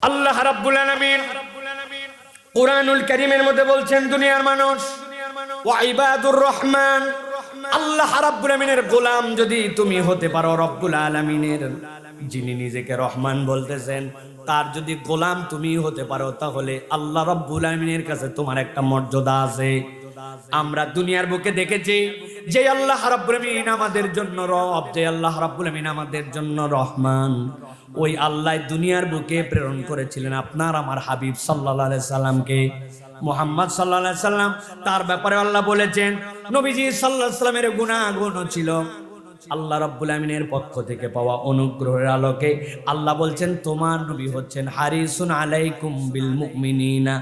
আল্লাহ রাব্বুল আলামিন কুরআনুল কারীমের মধ্যে বলছেন, দুনিয়ার মানুষ ওয়া ইবাদুর রহমান, আল্লাহ রাব্বুল আলামিনের গোলাম যদি তুমি হতে পারো, রব্বুল আলামিনের যিনি নিজেকে রহমান বলতেছেন তার যদি গোলাম তুমি হতে পারো, তাহলে আল্লাহ রাব্বুল আলামিনের কাছে তোমার একটা মর্যাদা আছে। আমরা দুনিয়ার বুকে দেখেছি যে আল্লাহ রাব্বুল আলামিন আমাদের জন্য রব, যে আল্লাহ রাব্বুল আলামিন আমাদের জন্য রহমান, ওই আল্লাহ দুনিয়ার বুকে প্রেরণ করেছিলেন আপনার আমার হাবিব সাল্লাল্লাহু আলাইহি সাল্লামকে। মুহাম্মদ সাল্লাল্লাহু আলাইহি সাল্লাম, তার ব্যাপারে আল্লাহ বলেছেন, নবীজি সাল্লাল্লাহু আলাইহি সাল্লামের গুনাহগুণ ছিল আল্লাহ রাব্বুল আমিনের পক্ষ থেকে পাওয়া অনুগ্রহের আলোকে আল্লাহ বলছেন, তোমার নবী হচ্ছেন হারিসুন আলাইকুম বিল মুমিনিনা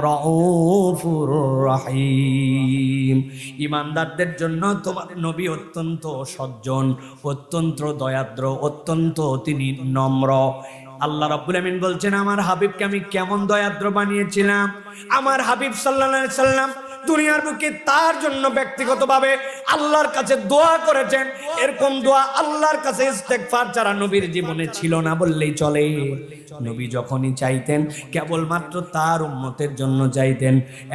রাউফুর রহিম। ইমানদারদের জন্য তোমার নবী অত্যন্ত সজ্জন, অত্যন্ত দয়াদ্র, অত্যন্ত তিনি নম্র। আল্লাহ রাব্বুল আমিন বলছেন, আমার হাবিবকে আমি কেমন দয়াদ্র বানিয়েছিলাম। আমার হাবিব সাল্লাল্লাহু আলাইহি সাল্লাম দুনিয়ার বুকে তার জন্য ব্যক্তিগতভাবে আল্লাহর কাছে দোয়া করেছেন। এরকম দোয়া আল্লাহর কাছে ইস্তেগফার ছাড়া নবীর জীবনে ছিল না বললেই চলে। নবী যখনই চাইতেন কেবলমাত্র তার উম্মতের জন্য চাইতেন।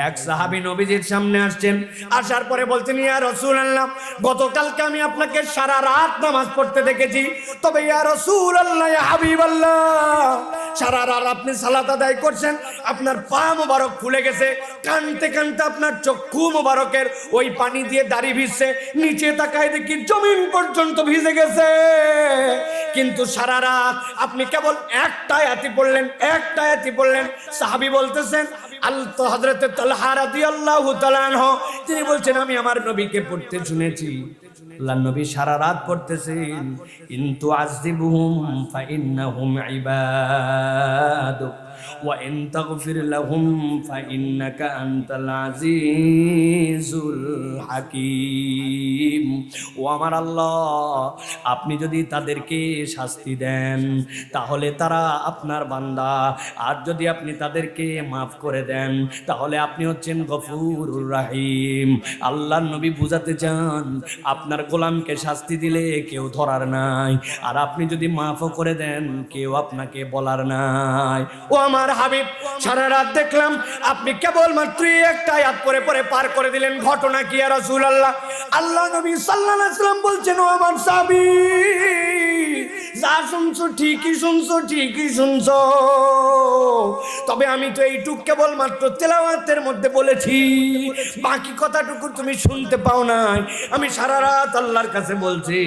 এক সাহাবী নবীজির সামনে আসছেন, আসার পরে বলছেন, ইয়া রাসূলুল্লাহ, গতকালকে আমি আপনাকে সারা রাত নামাজ পড়তে দেখেছি, তবে ইয়া রাসূলুল্লাহ, ইয়া হাবিবাল্লাহ, সারা রাত আপনি সালাত আদায় করছেন, আপনার পা মোবারক ফুলে গেছে, কানতে কানতে আপনার চক্ষু মোবারকের ওই পানি দিয়ে দাড়ি ভিজছে, নিচে তাকায় দেখি জমিন পর্যন্ত ভিজে গেছে, কিন্তু সারা রাত আপনি কেবল একটা আয়াতই পড়লেন। সাহাবী বলতেছেন, হযরত তালহা রাদিয়াল্লাহু তাআলা আনহু, তিনি বলছেন, আমি আমার নবীকে পড়তে শুনেছি, আল্লাহর নবী সারা রাত পড়তেছেন, ইনতু আযিবুহুম ফাইন্নাহুম ইবাদুক ওয়া ইন তাগফির লাহুম ফাইন্নাকা আনতাল আজিজুল হাকীম। ও আমার আল্লাহ, আপনি যদি তাদেরকে শাস্তি দেন তাহলে তারা আপনার বান্দা, আর যদি আপনি তাদেরকে মাফ করে দেন তাহলে আপনি হচ্ছেন গফুরুর রহিম। আল্লাহর নবী বুঝাতে চান, আপনার গোলামকে শাস্তি দিলে কেউ ধরার নাই, আর আপনি যদি মাফও করে দেন কেউ আপনাকে বলার নাই। ও আমার হাবিব, সারা রাত দেখলাম আপনি কেবলমাত্র একটা আয়াত পরে পরে পার করে দিলেন, ঘটনা কি ইয়া রাসূলুল্লাহ? আল্লাহ নবী সাল্লাল্লাহু আলাইহি ওয়াসাল্লাম বলছেন, ও আমার সাহাবী, যা শুনছো ঠিকই শুনছো, তবে আমি তো এইটুক কেবলমাত্র তেলাওয়াতের মধ্যে বলেছি, বাকি কথাটুকু তুমি শুনতে পাও নাই। আমি সারা রাত আল্লাহর কাছে বলছি,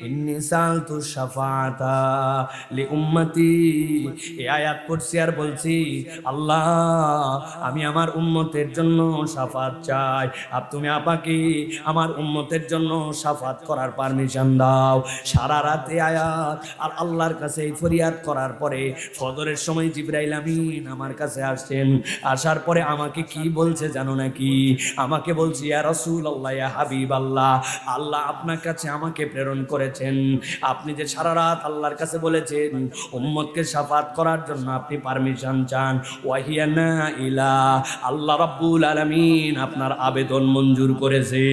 ইন্নী সালতু শাফাআতা লি উম্মতি, এই আয়াত পড়ছি আর বলছি, আল্লাহ আমি আমার উম্মতের জন্য শাফাত চাই, আর তুমি আপাকে আমার উম্মতের জন্য শাফাত করার পারমিশন দাও। সারা রাতে আয়াত আর আল্লাহর কাছে এই ফরিয়াদ করার পরে ফজরের সময় জিবরাইল আমিন আমার কাছে আসছেন। আসার পরে আমাকে কি বলছে জানো নাকি? আমাকে বলছে, ইয়া রাসূলুল্লাহ, ইয়া হাবিবাল্লাহ, আল্লাহ আপনার কাছে আমাকে প্রেরণ করে, আপনি যে সারা রাত আল্লাহর কাছে বলেছেন উম্মতকে শাফাত করার জন্য আপনি পারমিশন চান, ওয়াহিয়ানা ইলা, আল্লাহ রাব্বুল আলামিন আপনার আবেদন মঞ্জুর করেছে।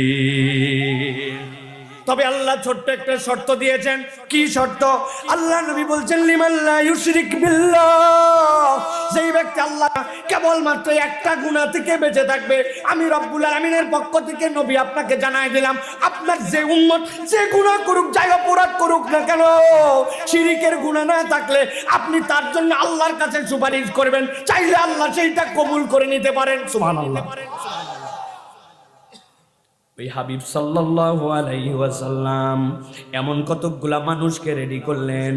তবে আল্লাহ ছোট্ট একটা শর্ত দিয়েছেন। কি শর্ত? আল্লাহ নবী বলছেন, লিমান লা ইউশরিক বিল্লাহ, যেই ব্যক্তি আল্লাহ কেবলমাত্র একটা গুনাহ থেকে বেঁচে থাকবে, আমি রব্বুল আলামিনের পক্ষ থেকে নবী আপনাকে জানাই দিলাম, আপনার যে উম্মত যে গুনাহ করুক, যাই অপরাধ করুক না কেন, শিরিকের গুনাহ না থাকলে আপনি তার জন্য আল্লাহর কাছে সুপারিশ করবেন, চাইলে আল্লাহ সেইটা কবুল করে নিতে পারেন। সুবহানাল্লাহ। ওই হাবিব সাল্লাল্লাহু আলাইহি ওয়াসাল্লাম এমন কতগুলা মানুষকে রেডি করলেন,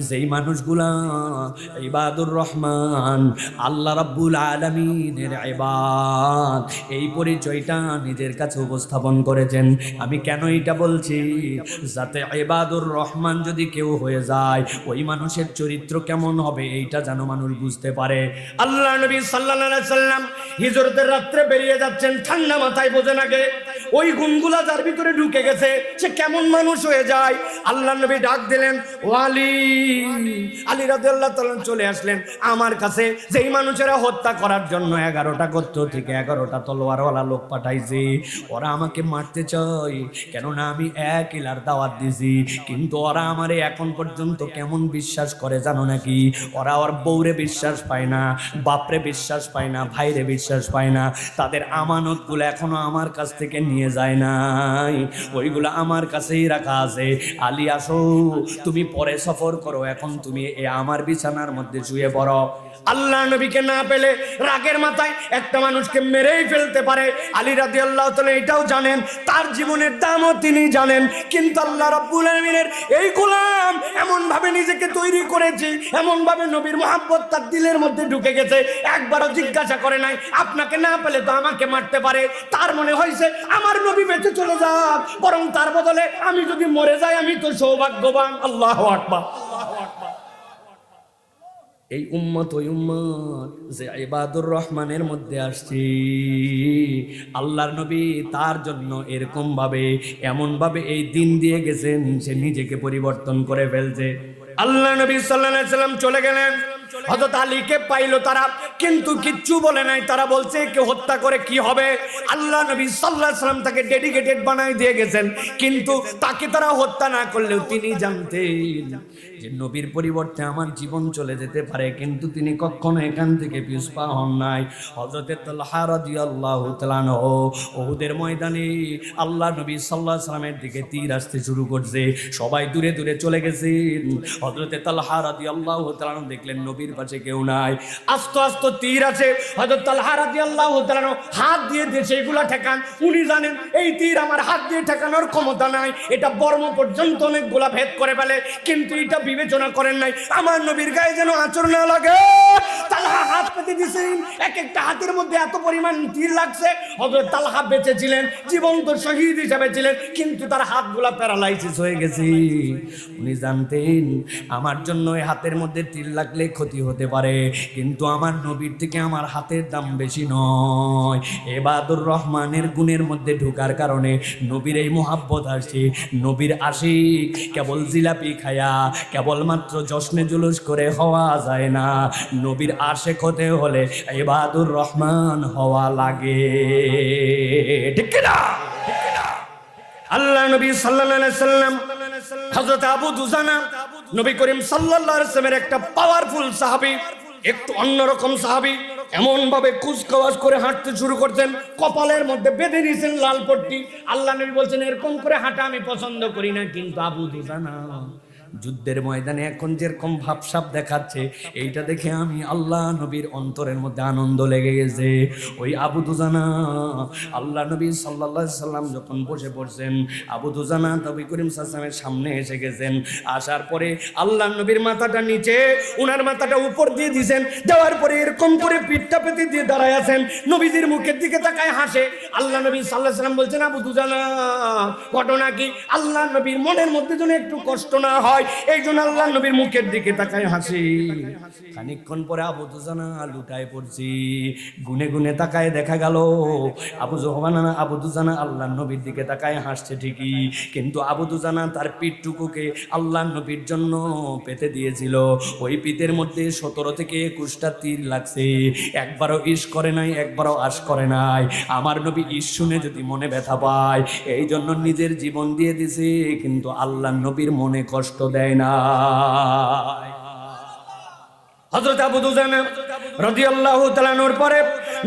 যেই মানুষগুলা ইবাদুর রহমান, আল্লাহ রাব্বুল আলামিনের ইবাদ, এই পরিচয়টা নিজের কাছে উপস্থাপন করেছেন। আমি কেন এটা বলছি? যাতে ইবাদুর রহমান যদি কেউ হয়ে যায়, ওই মানুষের চরিত্র কেমন হবে এইটা যেন মানুষ বুঝতে পারে। আল্লাহ নবী সাল্লাল্লাহু আলাইহি ওয়াসাল্লাম হিজরতের রাত্রে বেরিয়ে যাচ্ছেন, ঠান্ডা মাথায় বোঝেন আগে, ওই ওই গুণগুলা যার ভিতরে ঢুকে গেছে সে কেমন মানুষ হয়ে যায়। আল্লাহ নবী ডাক দিলেন, ও আলী। আলী রাদিয়াল্লাহু তাআলা চলে আসলেন আমার কাছে। যেই মানুষেরা হত্যা করার জন্য 11টা গোত্র থেকে 11টা তলোয়ারওয়ালা লোক পাঠাইছে, ওরা আমাকে মারতে চায়, কেননা আমি এক ইলার দাওয়াত দিছি। কিন্তু ওরা আমারে এখন পর্যন্ত কেমন বিশ্বাস করে জানো নাকি? ওরা ওর বউরে বিশ্বাস পায় না, বাপরে বিশ্বাস পায় না, ভাইরে বিশ্বাস পায় না। তাদের আমানতগুলো এখনো আমার কাছ থেকে নিয়ে যায় নাই, ওইগুলো আমার কাছেই রাখা আছে। আলী আসো, তুমি পরে সফর করো, এখন তুমি আমার বিছানার মধ্যে শুয়ে পড়ো। আল্লাহ নবীকে না পেলে রাগের মাথায় একটা মানুষকে মেরেই ফেলতে পারে। আলী রাদিয়াল্লাহু তাআলা এটাও জানেন, তার জীবনের দামও তিনি জানেন। কিন্তু আল্লাহ রাব্বুল আলামিনের এই গোলাম এমন ভাবে নিজেকে তৈরি করেছে, এমন ভাবে নবীর মহব্বত তার দিলের মধ্যে ঢুকে গেছে, একবারও জিজ্ঞাসা করে নাই আপনাকে না পেলে তো আমাকে মারতে পারে। তার মনে হয়েছে আমার নবী বেঁচে চলে যাক, বরং তার বদলে আমি যদি মরে যাই আমি তো সৌভাগ্যবান। আল্লাহু আকবার। এই উম্মত ওই উম্মত যে ইবাদুর রহমানের মধ্যে আসছে, আল্লাহর নবী তার জন্য এরকম ভাবে এমন ভাবে এই দিন দিয়ে গেছেন, সে নিজেকে পরিবর্তন করে ফেলছে। আল্লাহ নবী সাল্লাল্লাহু আলাইহি ওয়াসাল্লাম চলে গেলেন, হযরত আলীকে পাইলো তারা, কিন্তু কিচ্ছু বলে নাই। তারা বলছে কে হত্যা করে কি হবে। আল্লাহ নবী সাল্লাল্লাহু আলাইহি ওয়াসাল্লাম তাকে ডেডিকেটেড বানাই দিয়ে গেছেন, কিন্তু তাকে তারা হত্যা না করলেও তিনি জানতেন যে নবীর পরিবর্তে আমার জীবন চলে যেতে পারে, কিন্তু তিনি কখনো এখান থেকে পিছপা হন নাই। হযরত তালহা রাদিয়াল্লাহু তাআলা উহুদের ময়দানে আল্লাহ নবী সাল্লাল্লাহু আলাইহি ওয়াসাল্লামের দিকে তীর আসতে শুরু করছে, সবাই দূরে দূরে চলে গেছেন। হযরত তালহা রাদিয়াল্লাহু তাআলা দেখলেন নবীর পাশে কেউ নাই, আস্তে আস্তে তীর আছে। হযরত তালহা রাদিয়াল্লাহু তাআলা হাত দিয়ে দিয়ে সেগুলা ঠেকান। উনি জানেন এই তীর আমার হাত দিয়ে ঠেকানোর ক্ষমতা নাই, এটা বর্ম পর্যন্ত অনেকগুলা ভেদ করে ফেলে, কিন্তু এটা বিবেচনা করেন নাই আমার নবীর গায়ে যেন আঁচড় না লাগে। তালহা হাত পেতে দিয়েছেন, এক একটা হাতের মধ্যে এত পরিমাণ তীর লাগছে। হযরত তালহা বেঁচে ছিলেন, জীবন্ত শহীদ হিসেবে ছিলেন, কিন্তু তার হাতগুলা প্যারালাইসিস হয়ে গেছে। উনি জানতেন আমার জন্য এই হাতের মধ্যে তীর লাগলে ক্ষতি হতে পারে, কিন্তু আমার নবীর থেকে আমার হাতের দাম বেশি নয়। ইবাদুর রহমানের গুণের মধ্যে ঢোকার কারণে নবীর এই মোহাব্বত আসছে। নবীর আশিক কেবল জিলাপি খায়া কেবলমাত্র জশ্নে জুলুস করে হওয়া যায় না, নবীর আশিক হতে হলে ইবাদুর রহমান হওয়া লাগে, ঠিক না? আল্লাহ নবী সাল্লাল্লাহু আলাইহি সাল্লাম হযরত আবু দুজানা নবী করিম সাল্লাল্লাহু আলাইহি ওয়াসাল্লামের একটা পাওয়ারফুল সাহাবী, একটু অন্যরকম সাহাবী, এমন ভাবে কুচকাওয়াজ করে হাঁটতে শুরু করতেন, কপালের মধ্যে বেঁধে নিয়েছেন লাল পট্টি। আল্লাহ নবী বলছেন এরকম করে হাঁটা আমি পছন্দ করি না, কিন্তু আবু দুজানা যুদ্ধের ময়দানে এখন যেরকম ভাবসাব দেখাচ্ছে, এইটা দেখে আমি আল্লাহ নবীর অন্তরের মধ্যে আনন্দ লেগে গেছে। ওই আবু দুজানা আল্লাহ নবী সাল্লাল্লাহু আলাইহি সাল্লাম যখন বসে পড়ছেন, আবু দুজানা নবী করিম সাল্লাল্লাহু আলাইহি সাল্লামের সামনে এসে গেছেন। আসার পরে আল্লাহ নবীর মাথাটা নিচে, উনার মাথাটা উপর দিয়ে দিয়েছেন, দেওয়ার পরে এরকম করে পিঠটা পেতে দিয়ে দাঁড়ায় আছেন, নবীজির মুখের দিকে তাকায় হাসে। আল্লাহ নবী সাল্লাল্লাহু আলাইহি সাল্লাম বলছেন আবু দুজানা ঘটনা কি? আল্লাহ নবীর মনের মধ্যে যেন একটু কষ্ট না হয়, এই জন্য আল্লাহ নবীর মুখের দিকে তাকায় হাসি। খানিকক্ষণ পরে আবু দুজানা লুটায় পড়ছি, গুনে গুনে তাকায় দেখা গেল আবু দুজানা আল্লাহ নবীর দিকে তাকায় হাসছে ঠিকই, কিন্তু আবু দুজানা তার পিঠটুকুকে আল্লাহ নবীর জন্য পেতে দিয়েছিল। ওই পিঠের মধ্যে 17 থেকে 21টা তীর লাগছে, একবারও ইশ করে নাই, একবারও আশ করে নাই। আমার নবী ইশ শুনে যদি মনে ব্যথা পায়, এই জন্য নিজের জীবন দিয়ে দিছে, কিন্তু আল্লাহ নবীর মনে কষ্ট দেয় না। হযরত আবু দুজানা রাদিয়াল্লাহু তাআলা আনহুর পরে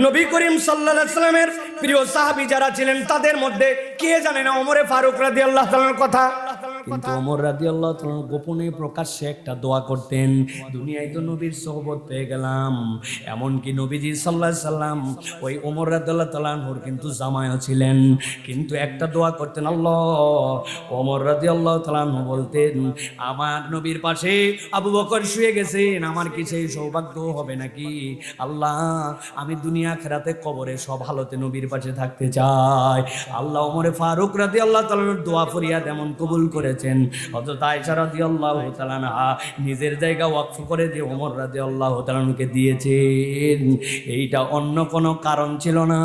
নবী করিম সাল্লাল্লাহু আলাইহি সাল্লামের প্রিয় সাহাবী যারা ছিলেন, তাদের মধ্যে কে জানে না ওমরে ফারুক রাদিয়াল্লাহু তাআলার কথা? কিন্তু ওমর রাদিয়াল্লাহু তাআলা গোপনে প্রকাশ্যে একটা দোয়া করতেন, দুনিয়ায় তো নবীর সোহবত পেয়ে গেলাম। এমনকি নবীজি সাল্লাল্লাহু আলাইহি সাল্লাম ওই ওমর রাদিয়াল্লাহু তাআলা আনহুর কিন্তু জামাইও ছিলেন, কিন্তু একটা দোয়া করতেন আল্লাহ। ওমর রাদিয়াল্লাহু তাআলা আনহু বলতেন আমার নবীর পাশে আবু বকর শুয়ে গেছেন, আমার কি সেই সৌভাগ্য হবে নাকি? আল্লাহ আমি দুনিয়া আখিরাতে কবরে সব হালতে নবীর পাশে থাকতে চাই। আল্লাহ ওমরে ফারুক রাদিয়াল্লাহু তাআলার দোয়া ফরিয়াদ এমন কবুল করেছে, করেছেন। হযরত আয়েশা রাদিয়াল্লাহু তাআলা আনহা নিজের জায়গা ওয়াকফ করে দিয়ে ওমর রাদিয়াল্লাহু তাআলা আনহুকে দিয়েছেন। এইটা অন্য কোনো কারণ ছিল না,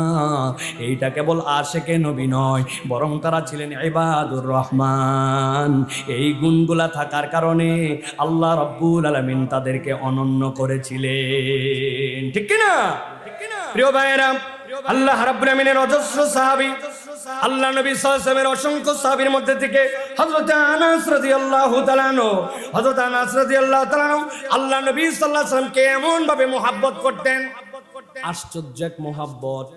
এইটা কেবল আশেকে নবী নয়, বরং তারা ছিলেন ইবাদুর রহমান। এই গুণগুলা থাকার কারণে আল্লাহ রাব্বুল আলামিন তাদেরকে অনন্য করেছিলেন। ঠিক কি না? প্রিয় ভাইয়েরা, আল্লাহ রাব্বুল আমিনের অজস্র সাহাবী, আল্লাহ নবী সাল্লাল্লাহু আলাইহি ওয়াসাল্লামের অসংখ্য সাহাবীর মধ্যে থেকে হযরত আনাস রাদিয়াল্লাহু তাআলা আনহু, হযরত আনাস রাদিয়াল্লাহু তাআলা আনহু আল্লাহ নবী সাল্লাল্লাহু আলাইহি ওয়াসাল্লামকে এমন ভাবে মুহাব্বত করতেন, আশ্চর্য এক মুহাব্বত।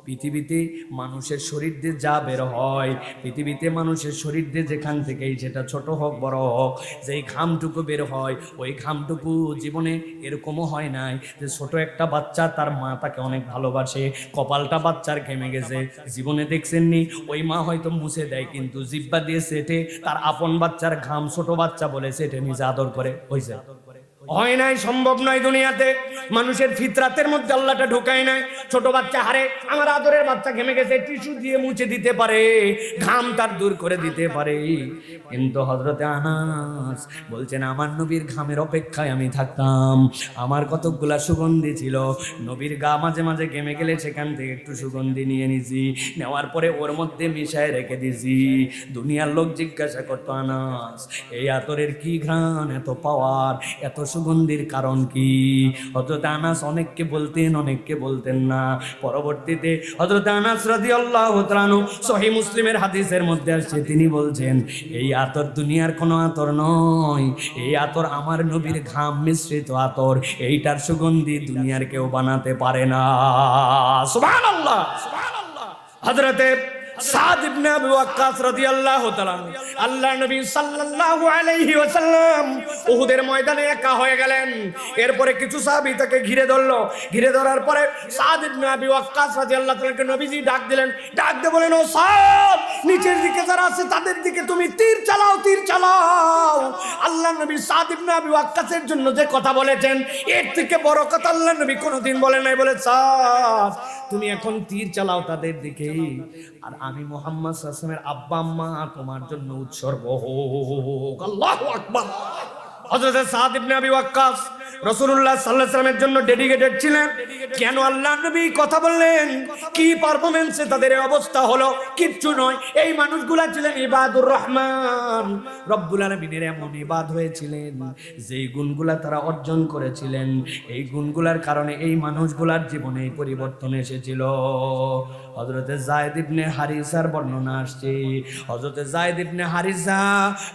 পৃথিবীতে মানুষের শরীর দিয়ে যা বের হয়, পৃথিবীতে মানুষের শরীর দিয়ে যেখান থেকেই সেটা ছোট হোক বড় হোক, যেই ঘামটুকু বের হয় ওই ঘামটুকু জীবনে এরকমও হয় নাই যে ছোট একটা বাচ্চা তার মা তাকে অনেক ভালোবাসে, কপালটা বাচ্চার ঘেমে গেছে, জীবনে দেখছেননি? ওই মা হয়তো মুছে দেয়, কিন্তু জিহ্বা দিয়ে সেটে তার আপন বাচ্চার ঘাম ছোট বাচ্চা বলে সেটে নিজে আদর করে। হয়েছে? হয় নাই, সম্ভব নয়। দুনিয়াতে মানুষের ফিতরাতের মধ্যে আল্লাহটা ঢোকায় নাই। ছোট বাচ্চা হারে আমার আদরের বাচ্চা ঘেমে গেছে, টিস্যু দিয়ে মুছে দিতে পারে, ঘাম তার দূর করে দিতে পারে। কিন্তু হযরতে আনাস বলছেন আমার নবীর ঘামের অপেক্ষায় আমি থাকতাম। আমার কতকগুলা সুগন্ধি ছিল, নবীর গা মাঝে মাঝে ঘেমে গেলে সেখান থেকে একটু সুগন্ধি নিয়ে নিছি, নেওয়ার পরে ওর মধ্যে মিশায় রেখে দিছি। দুনিয়ার লোক জিজ্ঞাসা করতো আনাস এই আতরের কি ঘ্রাণ, এত পাওয়ার, এত সুগন্ধির কারণ কি? হযরত আনাস অনেককে বলতেন, অনেককে বলতেন না। পরবর্তীতে হযরত আনাস রাদিয়াল্লাহু তাআলা আনহু সহিহ মুসলিমের হাদিসের মধ্যে আসছে, তিনি বলছেন এই আতর দুনিয়ার কোনো আতর নয়, এই আতর আমার নবীর ঘাম মিশ্রিত আতর, এইটার সুগন্ধি দুনিয়ার কেউ বানাতে পারে না। সুবহানাল্লাহ, সুবহানাল্লাহ। হযরতে সাদ ইবনে আবু ওয়াক্কাস রাদিয়াল্লাহু তাআলা আল্লাহর নবী সাল্লাল্লাহু আলাইহি ওয়াসাল্লাম উহুদের ময়দানে একা হয়ে গেলেন। এরপরে কিছু সাহাবী তাকে ঘিরে ধরলো। ঘিরে ধরার পরে সাদ ইবনে আবু ওয়াক্কাস রাদিয়াল্লাহু তাআলাকে নবীজি ডাক দিলেন। ডাক দিয়ে বলেন, ও সাদ, নিচের দিকে যারা আছে তাদের দিকে তুমি তীর চালাও, তীর চালাও। আল্লাহর নবী সাদ ইবনে আবু ওয়াক্কাসের জন্য যে কথা বলেছেন, এর থেকে বড় কথা আল্লাহর নবী কোনোদিন বলেন নাই। বলে, সাদ, তুমি এখন তীর চালাও তাদের দিকে, আর আমি মুহাম্মদ সাল্লাল্লাহু আলাইহি ওয়াসাল্লামের আব্বা আম্মা তোমার জন্য উৎসর্গ হোক। আল্লাহু আকবার। হযরত সাদ ইবনে আবি ওয়াক্কাস রাসূলুল্লাহ সাল্লাল্লাহু আলাইহি ওয়াসাল্লামের জন্য ডেডিকেটেড ছিলেন। কেন আল্লাহর নবী কথা বললেন, কি পারফরম্যান্সে তাদের এই অবস্থা হলো? কিচ্ছু নয়, এই মানুষগুলা ছিলেন ইবাদুর রহমান। রব্বুল আলামিনের এমন ইবাদ হয়েছিলেন, যেই গুণগুলা তারা অর্জন করেছিলেন, এই গুণগুলার কারণে এই মানুষগুলার জীবনে পরিবর্তন এসেছিল। হযরতে যায়েদ ইবনে হারিসার বর্ণনা আসছে। হযরতে যায়েদ ইবনে হারিসা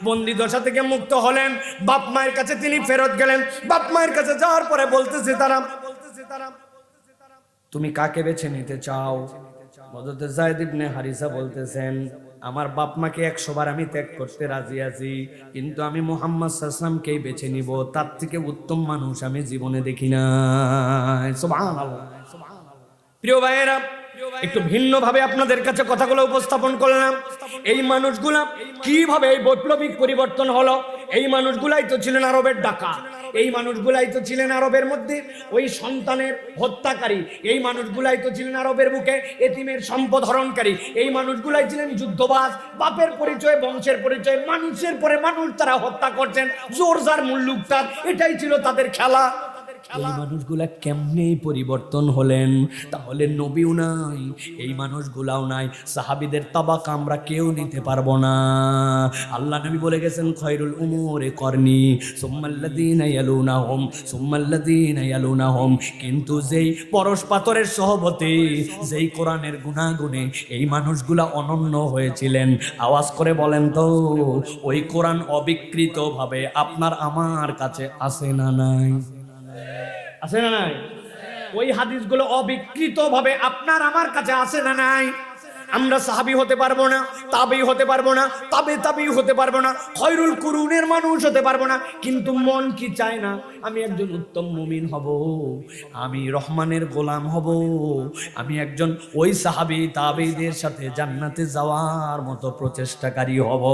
বন্দি দশা থেকে মুক্ত হলেন, বাপ মায়ের কাছে তিনি ফেরত গেলেন। বাপ মায়ের কাছে যাওয়ার পরে বলতেছে তারা, তুমি কাকে বেছে নিতে চাও? হযরতে যায়েদ ইবনে হারিসা বলতেছেন, আমার বাপ মাকে 100 বার আমি ত্যাগ করতে রাজি আছি, কিন্তু আমি মুহাম্মদ সাল্লাল্লাহু আলাইহি ওয়াসাল্লামকেই বেছে নিব, তার থেকে উত্তম মানুষ আমি জীবনে দেখি না। সুবহানাল্লাহ। প্রিয় ভাইয়েরা, একটু ভিন্ন ভাবে আপনাদের কাছে কথাগুলো উপস্থাপন করলাম। এই মানুষগুলা কিভাবে এই বৈপ্লবিক পরিবর্তন হলো? এই মানুষগুলাই তো ছিলেন আরবের ডাকাত, এই মানুষগুলাই তো ছিলেন আরবের মধ্যে ওই সন্তানের হত্যাকারী, এই মানুষগুলাই তো ছিলেন আরবের বুকে এতিমের সম্পদ হরণকারী, এই মানুষগুলাই ছিলেন যুদ্ধবাজ, বাপের পরিচয় বংশের পরিচয় মানুষের পরে মানুষ তারা হত্যা করছেন, জোর যার মুল্লুক তার, এটাই ছিল তাদের খেলা। এই মানুষগুলা কেমনে পরিবর্তন হলেন? তাহলে নবীও নাই, এই মানুষগুলাও নাই, সাহাবীদের তাবাকা আমরা কেউ নিতে পারবো না। আল্লাহ নবী বলে গেছেন, খয়রুল উমুরে করনি সুম্মাল্লাযীনা ইয়ালুনাহুম সুম্মাল্লাযীনা ইয়ালুনাহুম। কিন্তু যেই পরশ পাথরের সহবতে, যেই কোরআনের গুণাগুণে এই মানুষগুলা অনন্য হয়েছিলেন, আওয়াজ করে বলেন তো, ওই কোরআন অবিকৃতভাবে আপনার আমার কাছে আছে না নাই? আছে না নাই? ওই হাদিসগুলো অবিকৃতভাবে আপনার আমার কাছে আছে না নাই? আমরা সাহাবী হতে পারবো না, তাবেঈ হতে পারবো না, তাবেঈ হতে পারবো না, খয়রুল কুরুনের মানুষ হতে পারবো না, কিন্তু মন কি চায় না আমি একজন উত্তম মুমিন হব, আমি রহমানের গোলাম হব, আমি একজন ওই সাহাবী তাবেঈদের সাথে জান্নাতে যাওয়ার মতো প্রচেষ্টাকারী হব।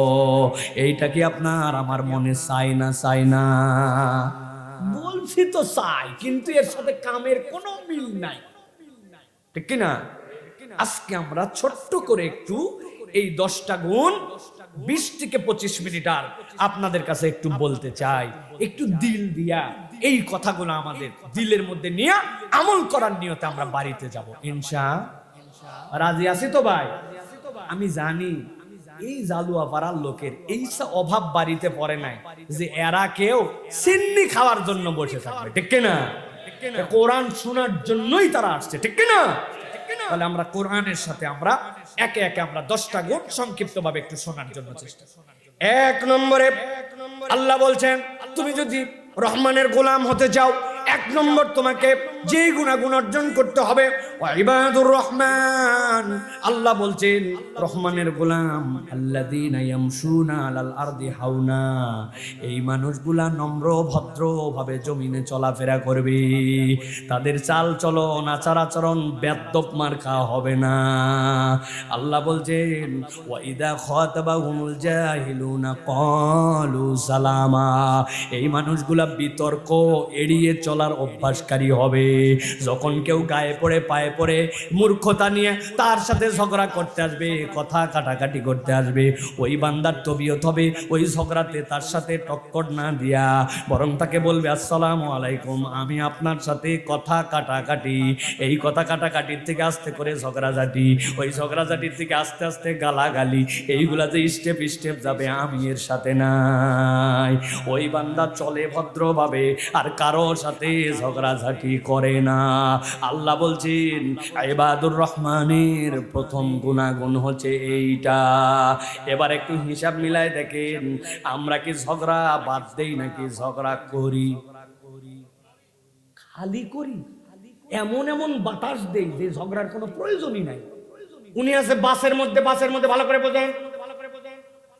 এইটা কি আপনার আমার মনে চায় না? চায় না? বলছি তো চাই, কিন্তু এর সাথে কামের কোনো মিল নাই, ঠিক কিনা? আজকে আমরা ছোট্ট করে একটু এই 10টা গুণ 20 থেকে 25 মিনিট আর আপনাদের কাছে একটু বলতে চাই, একটু দিল দিয়া এই কথাগুলো আমাদের দিলের মধ্যে নিয়ে আমল করার নিয়তে আমরা বাড়িতে যাব ইনশাআল্লাহ। রাজি আছি তো ভাই? আমি জানি এই জালুয়া পাড়ার লোকের এই অভাব বাড়িতে পড়ে নাই যে এরা কেউ সিন্নি খাওয়ার জন্য বসে থাকবে, ঠিক কিনা? কোরআন শোনার জন্যই তারা আসছে, ঠিক কিনা? তাহলে আমরা কোরআনের সাথে আমরা একে একে আমরা 10টা গুণ সংক্ষিপ্ত ভাবে একটু শোনার জন্য চেষ্টা। 1 নম্বরে আল্লাহ বলছেন তুমি যদি রহমানের গোলাম হতে চাও, 1 নম্বর তোমাকে যে গুণাগুণ অর্জন করতে হবে ইবাদুর রহমান। আল্লাহ বলছেন রহমানের গোলাম আল্লাযীনা ইয়ামশুনা আলাল আরদি হাওনা, এই মানুষগুলা নম্র ভদ্র ভাবে জমিনে চলাফেরা করবে, তাদের চাল চলন আচার আচরণ বেয়াদব মার্কা হবে না। আল্লাহ বলছেন ওয়া ইযা খাতাবাহুমুল জাহিলুনা ক্বালু সালামা, এই মানুষগুলা বিতর্ক এড়িয়ে চলার অভ্যাসকারী হবে। যখন কেউ গায়ে পড়ে পায়ে পড়ে মূর্খতা নিয়ে তার সাথে ঝগড়া করতে আসবে, কথা কাটাকাটি করতে আসবে, ওই বান্দার তবিয়ত হবে ওই ঝগড়াতে তার সাথে টক্কর না দিয়া বরং তাকে বলবে আসসালামু আলাইকুম, আমি আপনার সাথে কথা কাটাকাটি, এই কথা কাটাকাটির থেকে আস্তে করে ঝগড়াঝাটি, ওই ঝগড়াঝাটির থেকে আস্তে আস্তে গালাগালি, এইগুলা যে স্টেপ স্টেপ যাবে আমি এর সাথে নাই। ওই বান্দা চলে ভদ্রভাবে আর কারো সাথে ঝগড়াঝাটি করে না। আল্লাহ বলছেন ইবাদুর রহমানের প্রথম গুণাগুণ হচ্ছে এইটা। এবার একটু হিসাব মিলায় দেখেন আমরা কি ঝগড়া বাদ দেই নাকি ঝগড়া করি? খালি করি, এমন এমন বাতাস দেই যে ঝগড়ার কোনো প্রয়োজনই নাই। উনি আছে বাসের মধ্যে ভালো করে বোঝেন,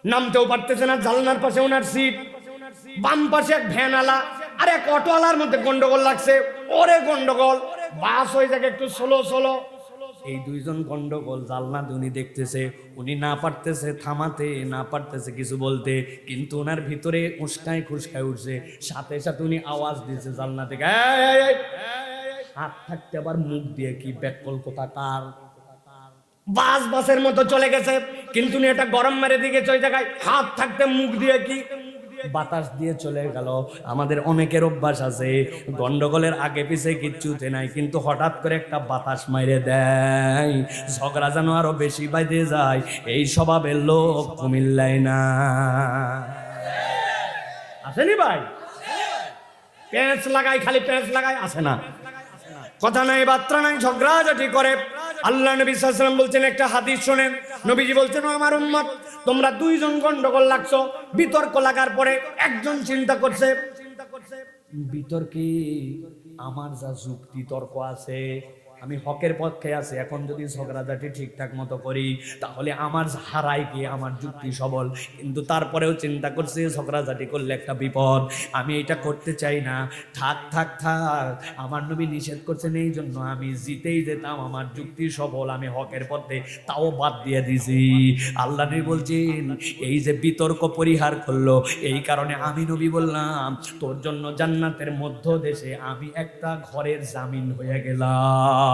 নামতেও পারতেছে না, জানলার পাশে ওনার সিট, বাম পাশে এক ভ্যানওয়ালা আর এক অটোওয়ালার মধ্যে গন্ডগোল লাগছে, ওরে গন্ডগোল, বাস হয়ে যাকে একটু সোলো। এই দুইজন গন্ডগোল জানলা উনি দেখতেছে, উনি না পারতেছে থামাতে, না পারতেছে কিছু বলতে, কিন্তু ওনার ভিতরে উস্কায় খুস্কায় উঠছে। সাথে সাথে উনি আওয়াজ দিয়েছে জানলা থেকে, হাত থাকতে আবার মুখ দিয়ে কি ব্যাককল কোথাকার। বাসের মতো চলে গেছে, কিন্তু উনি এটা গরম মেরে দিকে ওই জায়গায় হাত থাকতে মুখ দিয়ে কি বাতাস দিয়ে চলে গেল। আমাদের অনেকের অভ্যাস আছে গন্ডগোলের আগে পিছে কিচ্ছুতে নাই, কিন্তু হঠাৎ করে একটা বাতাস মাইরে দেয়, ঝগড়া যেন আরো বেশি বাইরে যায়। এই স্বভাবের লোক কুমিল্লায় না আসেনি ভাই? প্যাঁচ লাগাই, খালি প্যাঁচ লাগাই, আসে না, কথা নাই বার্তা নাই, ঝগড়াঝাটি করে। আল্লাহ নবী সাল্লাল্লাহু আলাইহি ওয়াসাল্লাম বলছেন একটা হাদিস শোনেন, নবীজি বলছেন আমার উম্মত তোমরা দুইজন গন্ডগোল লাগছো, বিতর্ক লাগার পরে একজন চিন্তা করছে বিতর্কে আমার যা যুক্তি তর্ক আছে, আমি হকের পক্ষে আছি, এখন যদি ঝগড়াঝাটি ঠিকঠাক মতো করি তাহলে আমার হারাই কি, আমার যুক্তি সবল, কিন্তু তারপরেও চিন্তা করছে ঝগড়াঝাটি করলে একটা বিপদ, আমি এটা করতে চাই না, থাক আমার নবী নিষেধ করছেন, এই জন্য আমি জিতেই যেতাম, আমার যুক্তি সবল, আমি হকের পথে, তাও বাদ দিয়ে দিছি। আল্লাহ নবী বলছেন এই যে বিতর্ক পরিহার করলো, এই কারণে আমি নবী বললাম তোর জন্য জান্নাতের মধ্য দেশে আমি একটা ঘরের জামিন হয়ে গেলাম।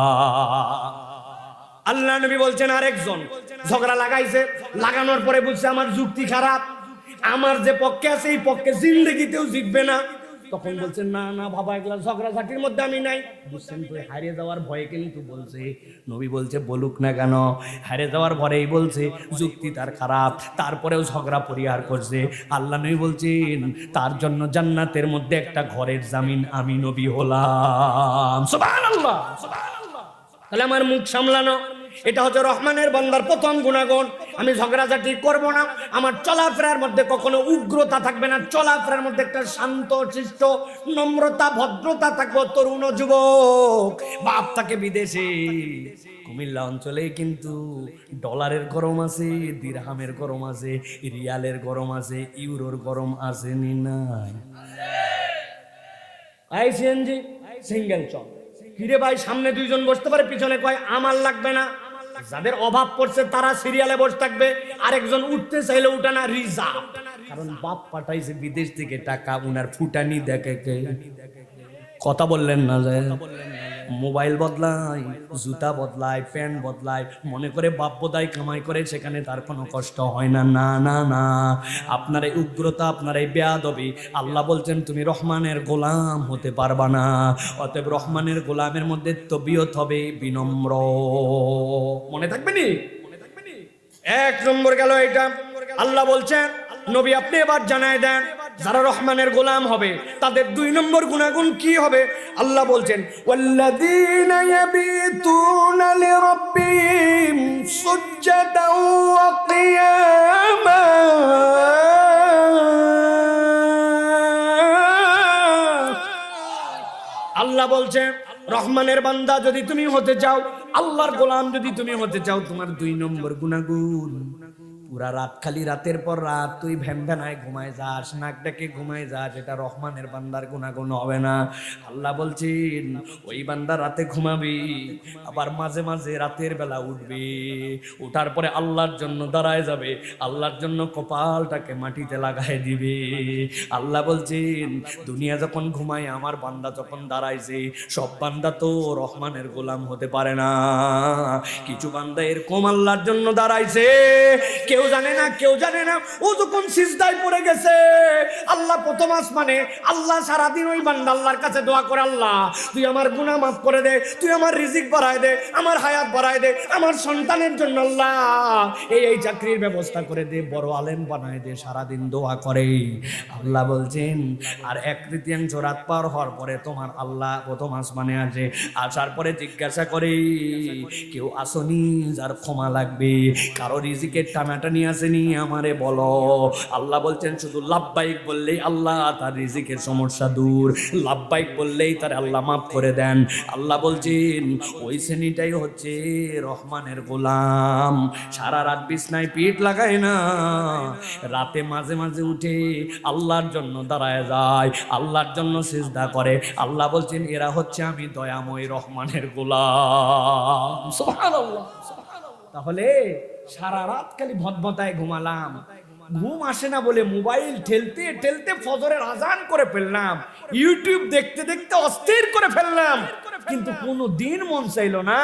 আল্লাহ নবী বলছেন আরেকজন ঝগড়া লাগাইছে, লাগানোর পরে বুঝছে আমার যুক্তি খারাপ, আমার যে পক্ষে আছে এই পক্ষে জিন্দেগিতেও জিতবে না, তখন বলছেন না বাবা এগুলা ঝগড়াঝাটির মধ্যে আমি নাই। বুঝছেন তো হারিয়ে যাওয়ার ভয়ে কিন্তু বলছে, নবী বলছে বলুক না কেন, হারিয়ে যাওয়ার ভয়েই বলছে, যুক্তি তার খারাপ, তারপরেও ঝগড়া পরিহার করছে। আল্লাহ নবী বলছেন তার জন্য জান্নাতের মধ্যে একটা ঘরের জামিন আমি নবী হলাম। সুবহানাল্লাহ। তাহলে আমার মুখ সামলানো, এটা হচ্ছে রহমানের বান্দার প্রথম গুণাগুণ। আমি ঝগড়াঝাটি করব না, আমার চলাফেরার মধ্যে কখনো উগ্রতা থাকবে না, চলাফেরার মধ্যে একটা শান্ত শিষ্ট নম্রতা ভদ্রতা থাকবে। তরুণ যুবক, বাপ থাকে বিদেশে, কুমিল্লা অঞ্চলে কিন্তু ডলারের গরম আছে, দিরহামের গরম আছে, রিয়ালের গরম আছে, ইউরোর গরম আছে নি নাই? আইসিএনজি সিঙ্গেল চল, কিরে ভাই সামনে দুইজন বসতে পারে, পিছনে কয় আমার লাগবে না। যাদের অভাব পড়ছে তারা সিরিয়ালে বসে থাকবে, আরেকজন উঠতে চাইলে উঠে না, রিজার্ভ, কারণ বাপ পাঠাইছে বিদেশ থেকে টাকা, উনার ফুটানি দেখে। কথা বললেন না যায়? মোবাইল বদলায়, জুতা বদলায়, প্যান্ট বদলায়, মনে করে বাপ বোদাই কামাই করে, সেখানে তার কোনো কষ্ট হয় না। না না না, আপনার এই উগ্রতা, আপনার এই বেয়াদবি, আল্লাহ বলছেন তুমি রহমানের গোলাম হতে পারবা না। অতএব রহমানের গোলামের মধ্যে তবিয়ত হবে বিনম্র। মনে থাকবে নি? এক নম্বর গেল এটা। আল্লাহ বলছেন নবী আপনি এবার জানায় দেন যারা রহমানের গোলাম হবে তাদের 2 নম্বর গুণাগুণ কি হবে। আল্লাহ বলছেন ওয়াল্লাযীনা ইয়াবিতুনা লিরাব্বিহিম সুজদান ওয়া কিয়ামা। আল্লাহ বলছেন রহমানের বান্দা যদি তুমি হতে চাও, আল্লাহর গোলাম যদি তুমি হতে চাও, তোমার 2 নম্বর গুণাগুণ, পুরা রাত খালি রাতের পর রাত তুই ভ্যানভ্যানায় ঘুমায় যাস, নাক ডাকে ঘুমায় যাস, এটা রহমানের বান্দার গুণাগুণ হবে না। আল্লাহ বলছেন ওই বান্দা রাতে ঘুমাবি, আবার মাঝে মাঝে রাতের বেলা উঠবে, উঠার পরে আল্লাহর জন্য দাঁড়ায় যাবে, আল্লাহর জন্য কপালটাকে মাটিতে লাগায় দিবে। আল্লাহ বলছেন দুনিয়া যখন ঘুমায়, আমার বান্দা যখন দাঁড়াইছে, সব বান্দা তো রহমানের গোলাম হতে পারে না। কিছু বান্দা এরকম আল্লাহর জন্য দাঁড়াইছে, কেউ জানে না, কেউ জানে না। ও যখন সিজদায় পড়ে গেছে, আল্লাহ প্রথম আসমানে, আল্লাহ সারাদিন ওই বান্দা আল্লাহর কাছে দোয়া করে, আল্লাহ তুই আমার গুনাহ মাফ করে দে, তুই আমার রিজিক বাড়ায় দে, আমার হায়াত বাড়ায় দে, আমার সন্তানের জন্য আল্লাহ এই চাকরির ব্যবস্থা করে দে, বড় আলেম বানায় দে, সারাদিন দোয়া করে। আল্লাহ বলছেন আর 1/3 রাত পার হওয়ার পরে তোমার আল্লাহ প্রথম আসমানে আসে, আসার পরে জিজ্ঞাসা করে কেউ আসনি যার ক্ষমা লাগবে, কারো রিজিকের টানাটানি আসেনি, আমারে বলো। আল্লাহ বলছেন শুধু লাব্বাইক বললেই আল্লাহ তার রিজিকের সমস্যা দূর, লাব্বাইক বললেই তার আল্লাহ মাফ করে দেন। আল্লাহ বলছেন ওই শ্রেণীটাই হচ্ছে রহমানের গোলাম। সারা রাত বিছনায় পিঠ লাগায় না, রাতে মাঝে মাঝে উঠে আল্লাহর জন্য দাঁড়ায় যায়, আল্লাহর জন্য সিজদা করে। আল্লাহ বলছেন এরা হচ্ছে আমি দয়াময় রহমানের গোলাম। সুবহানাল্লাহ। তাহলে সারা রাত খালি ভদভদায় ঘুমালাম, ঘুম আসে না বলে মোবাইল ঠেলতে ঠেলতে ফজরের আজান করে ফেললাম, ইউটিউব দেখতে দেখতে অস্থির করে ফেললাম, কিন্তু কোনো দিন মন চাইলো না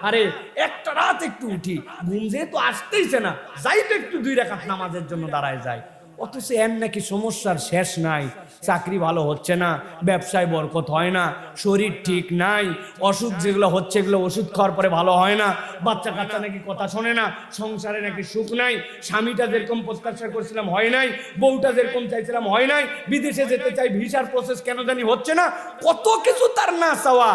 আরে একটা রাত একটু উঠি, ঘুম যেহেতু আসতেইছে না, যাই তো একটু 2 রাকাত নামাজের জন্য দাঁড়ায় যায়। অথচ এর নাকি সমস্যার শেষ নাই, চাকরি ভালো হচ্ছে না, ব্যবসায় বরকত হয় না, শরীর ঠিক নাই, অসুখ যেগুলো হচ্ছে এগুলো ওষুধ খাওয়ার পরে ভালো হয় না, বাচ্চা কাচ্চা নাকি কথা শোনে না, সংসারে নাকি সুখ নাই, স্বামীটা যেরকম প্রত্যাশা করছিলাম হয় নাই, বউটা যেরকম চাইছিলাম হয় নাই, বিদেশে যেতে চাই ভিসার প্রসেস কেন জানি হচ্ছে না, কত কিছু তার না চাওয়া,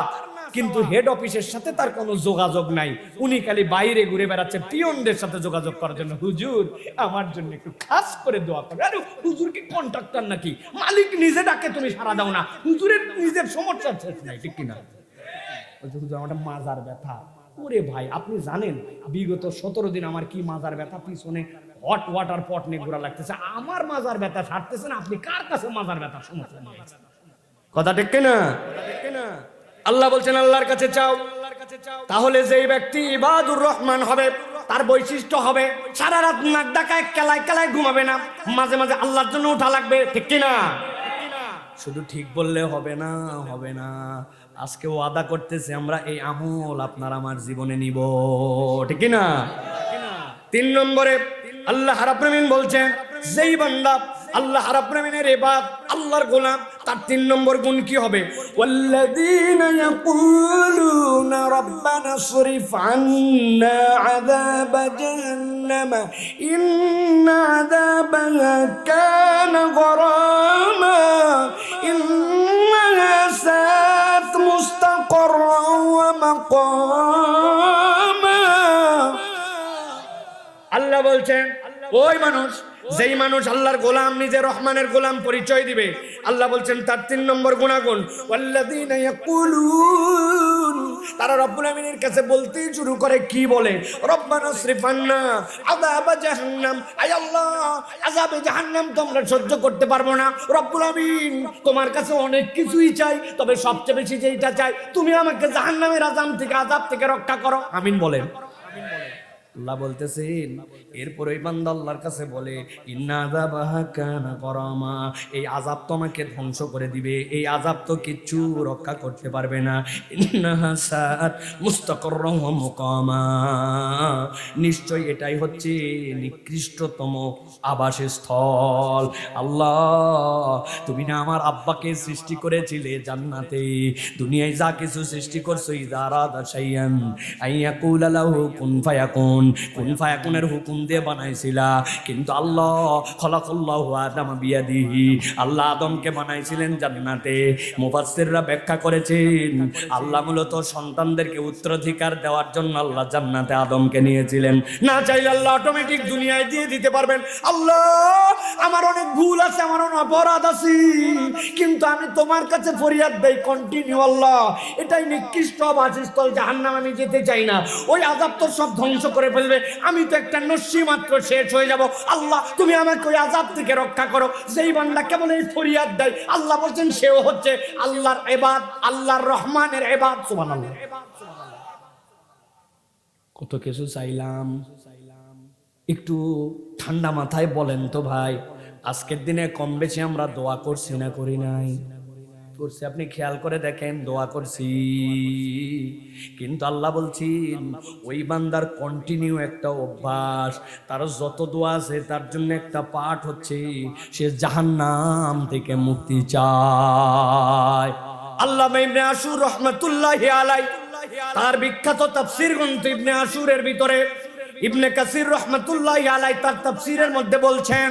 কিন্তু হেড অফিসের সাথে তার কোনো যোগাযোগ নাই, উনি খালি বাইরে ঘুরে বেড়াচ্ছে পিয়নদের সাথে যোগাযোগ করার জন্য। হুজুর আমার জন্য একটু খাস করে দোয়া করবে। আরে হুজুর কি কন্ট্রাক্টর নাকি, মালিক নিজে ডাকে তুমি সাড়া দাও না, হুজুরের নিজের সমস্যা শেষ নাই, ঠিক কিনা? হুজুর আমার মাজার ব্যথা। ওরে ভাই আপনি জানেন বিগত 17 দিন আমার কি মাজার ব্যথা, পিছনে হট ওয়াটার পট নিয়ে ঘোরা লাগতেছে, আমার মাজার ব্যথা ছাড়তেছে না, আপনি কার কাছে মাজার ব্যথার সমস্যা নিয়ে? কথা ঠিক কিনা? আল্লাহ বলছেন আল্লাহর কাছে চাও, তাহলে যেই ব্যক্তি ইবাদুর রহমান হবে তার বৈশিষ্ট্য হবে সারা রাত নাক ডাকায় কেলায় কেলায় ঘুমাবে না, মাঝে মাঝে আল্লাহর জন্য ওঠা লাগবে, ঠিক কিনা? শুধু ঠিক বললে হবে না, হবে না। আজকে ওয়াদা করতেছে আমরা এই আমল আপনার আমার জীবনে নিব, ঠিক কিনা? 3 নম্বরে আল্লাহ রাব্বুল আলামিন বলছেন যেই বান্দা আল্লাহ রাব্বুল আলামিনের ইবাদ, আল্লাহর গোলাম, তার 3 নম্বর গুণ কি হবে? ওয়াল্লাযীনা ইয়াকুলুনা রাব্বানা সরিফ আন্না আযাব জাহান্নাম ইন্না আযাবাহা কানা গরামা ইন্নাহা সাআত মুস্তাকাররান ওয়া মাকামা। আল্লাহ বলছেন ওই মানুষ, যেই মানুষ আল্লাহর গোলাম, নিজে রহমানের গোলাম পরিচয় দিবে, আল্লাহ বলছেন তার 3 নম্বর গুণাগুণ ওয়াল্লাযীনা ইয়াকুলুন, তারা রব্বুল আমিনের কাছে বলতেই শুরু করে, কি বলে? রব্বানা সরিফ আন্না আযাব জাহান্নাম, আয় আল্লাহ আযাবে জাহান্নাম তো আমরা সহ্য করতে পারবো না, রব্বুল আমিন তোমার কাছে অনেক কিছুই চাই, তবে সবচেয়ে বেশি যেটা চাই তুমি আমাকে জাহান্নামের আযাব থেকে রক্ষা করো। আমিন বলেন। আল্লাহ বলতেছেন এরপরে ওই বান্দা আল্লাহর কাছে বলে ইন্না আযাবাহা কানা গরামা, এই আযাব তোমাকে ধ্বংস করে দিবে, এই আযাব তো কিচ্ছু রক্ষা করতে পারবে না। ইন্নাহা সাআত মুস্তাকাররাম ওয়া মুকামা, নিশ্চয় এটাই হচ্ছে নিকৃষ্টতম আবাসস্থল। আল্লাহ তুমি না আমার আব্বাকে সৃষ্টি করেছিলে জান্নাতে, দুনিয়ায় যা কিছু সৃষ্টি করছো ইদারাদা শাইয়ান আইয়াকুলা লাহু কুন ফায়াকুন, কুন ফায়াকুনের হুকুম দিয়ে বানাইছিলা। কিন্তু আল্লাহ খলাকাল্লাহু আদম বিয়াদিহি, আল্লাহ আদমকে বানাইছিলেন জান্নাতে। মুফাসসিররা ব্যাখ্যা করেছেন আল্লাহ মূলত সন্তানদেরকে উত্তরাধিকার দেওয়ার জন্য আল্লাহ জান্নাতে আদমকে নিয়েছিলেন। না চাইলে আল্লাহ অটোমেটিক দুনিয়ায় দিয়ে দিতে পারবেন। আল্লাহ আমার অনেক ভুল আছে, আমার অনেক অপরাধ আছে, কিন্তু আমি তোমার কাছে ফরিয়াদ দেই কন্টিনিউ আল্লাহ, এটাই নিকৃষ্ট আবাসস্থল জাহান্নাম, আমি যেতে চাই না। ওই আযাব তো সব ধ্বংস করে ফেলবে, আমি তো একটা নস্যি মাত্র শেষ হয়ে যাব। আল্লাহ তুমি আমাকে ওই আযাব থেকে রক্ষা করো। যেই বান্দা কেবল এই ফরিয়াদ দেয় আল্লাহ বলছেন সেও হচ্ছে আল্লাহর ইবাদ, আল্লাহর রহমানের ইবাদ। সুবহানাল্লাহ। কত কিছু চাইলাম, একটু ঠান্ডা মাথায় বলেন তো ভাই, আজকের দিনে কম বেশি আমরা দোয়া করছি না করি নাই? করছি। আপনি খেয়াল করে দেখেন, দোয়া করছি, কিন্তু আল্লাহ বলছেন ওই বান্দার কন্টিনিউ একটা অভ্যাস, তার যত দোয়া আছে তার জন্য একটা পাঠ হচ্ছে সে জাহান্নাম থেকে মুক্তি চায়। আল্লামা ইবনে আশুর রাহমাতুল্লাহি আলাইহি তার বিখ্যাত তাফসীর গ্রন্থ ইবনে আশুরের ভিতরে ইবনে কাসির রাহমাতুল্লাহি আলাইহি তার তাফসীরের মধ্যে বলছেন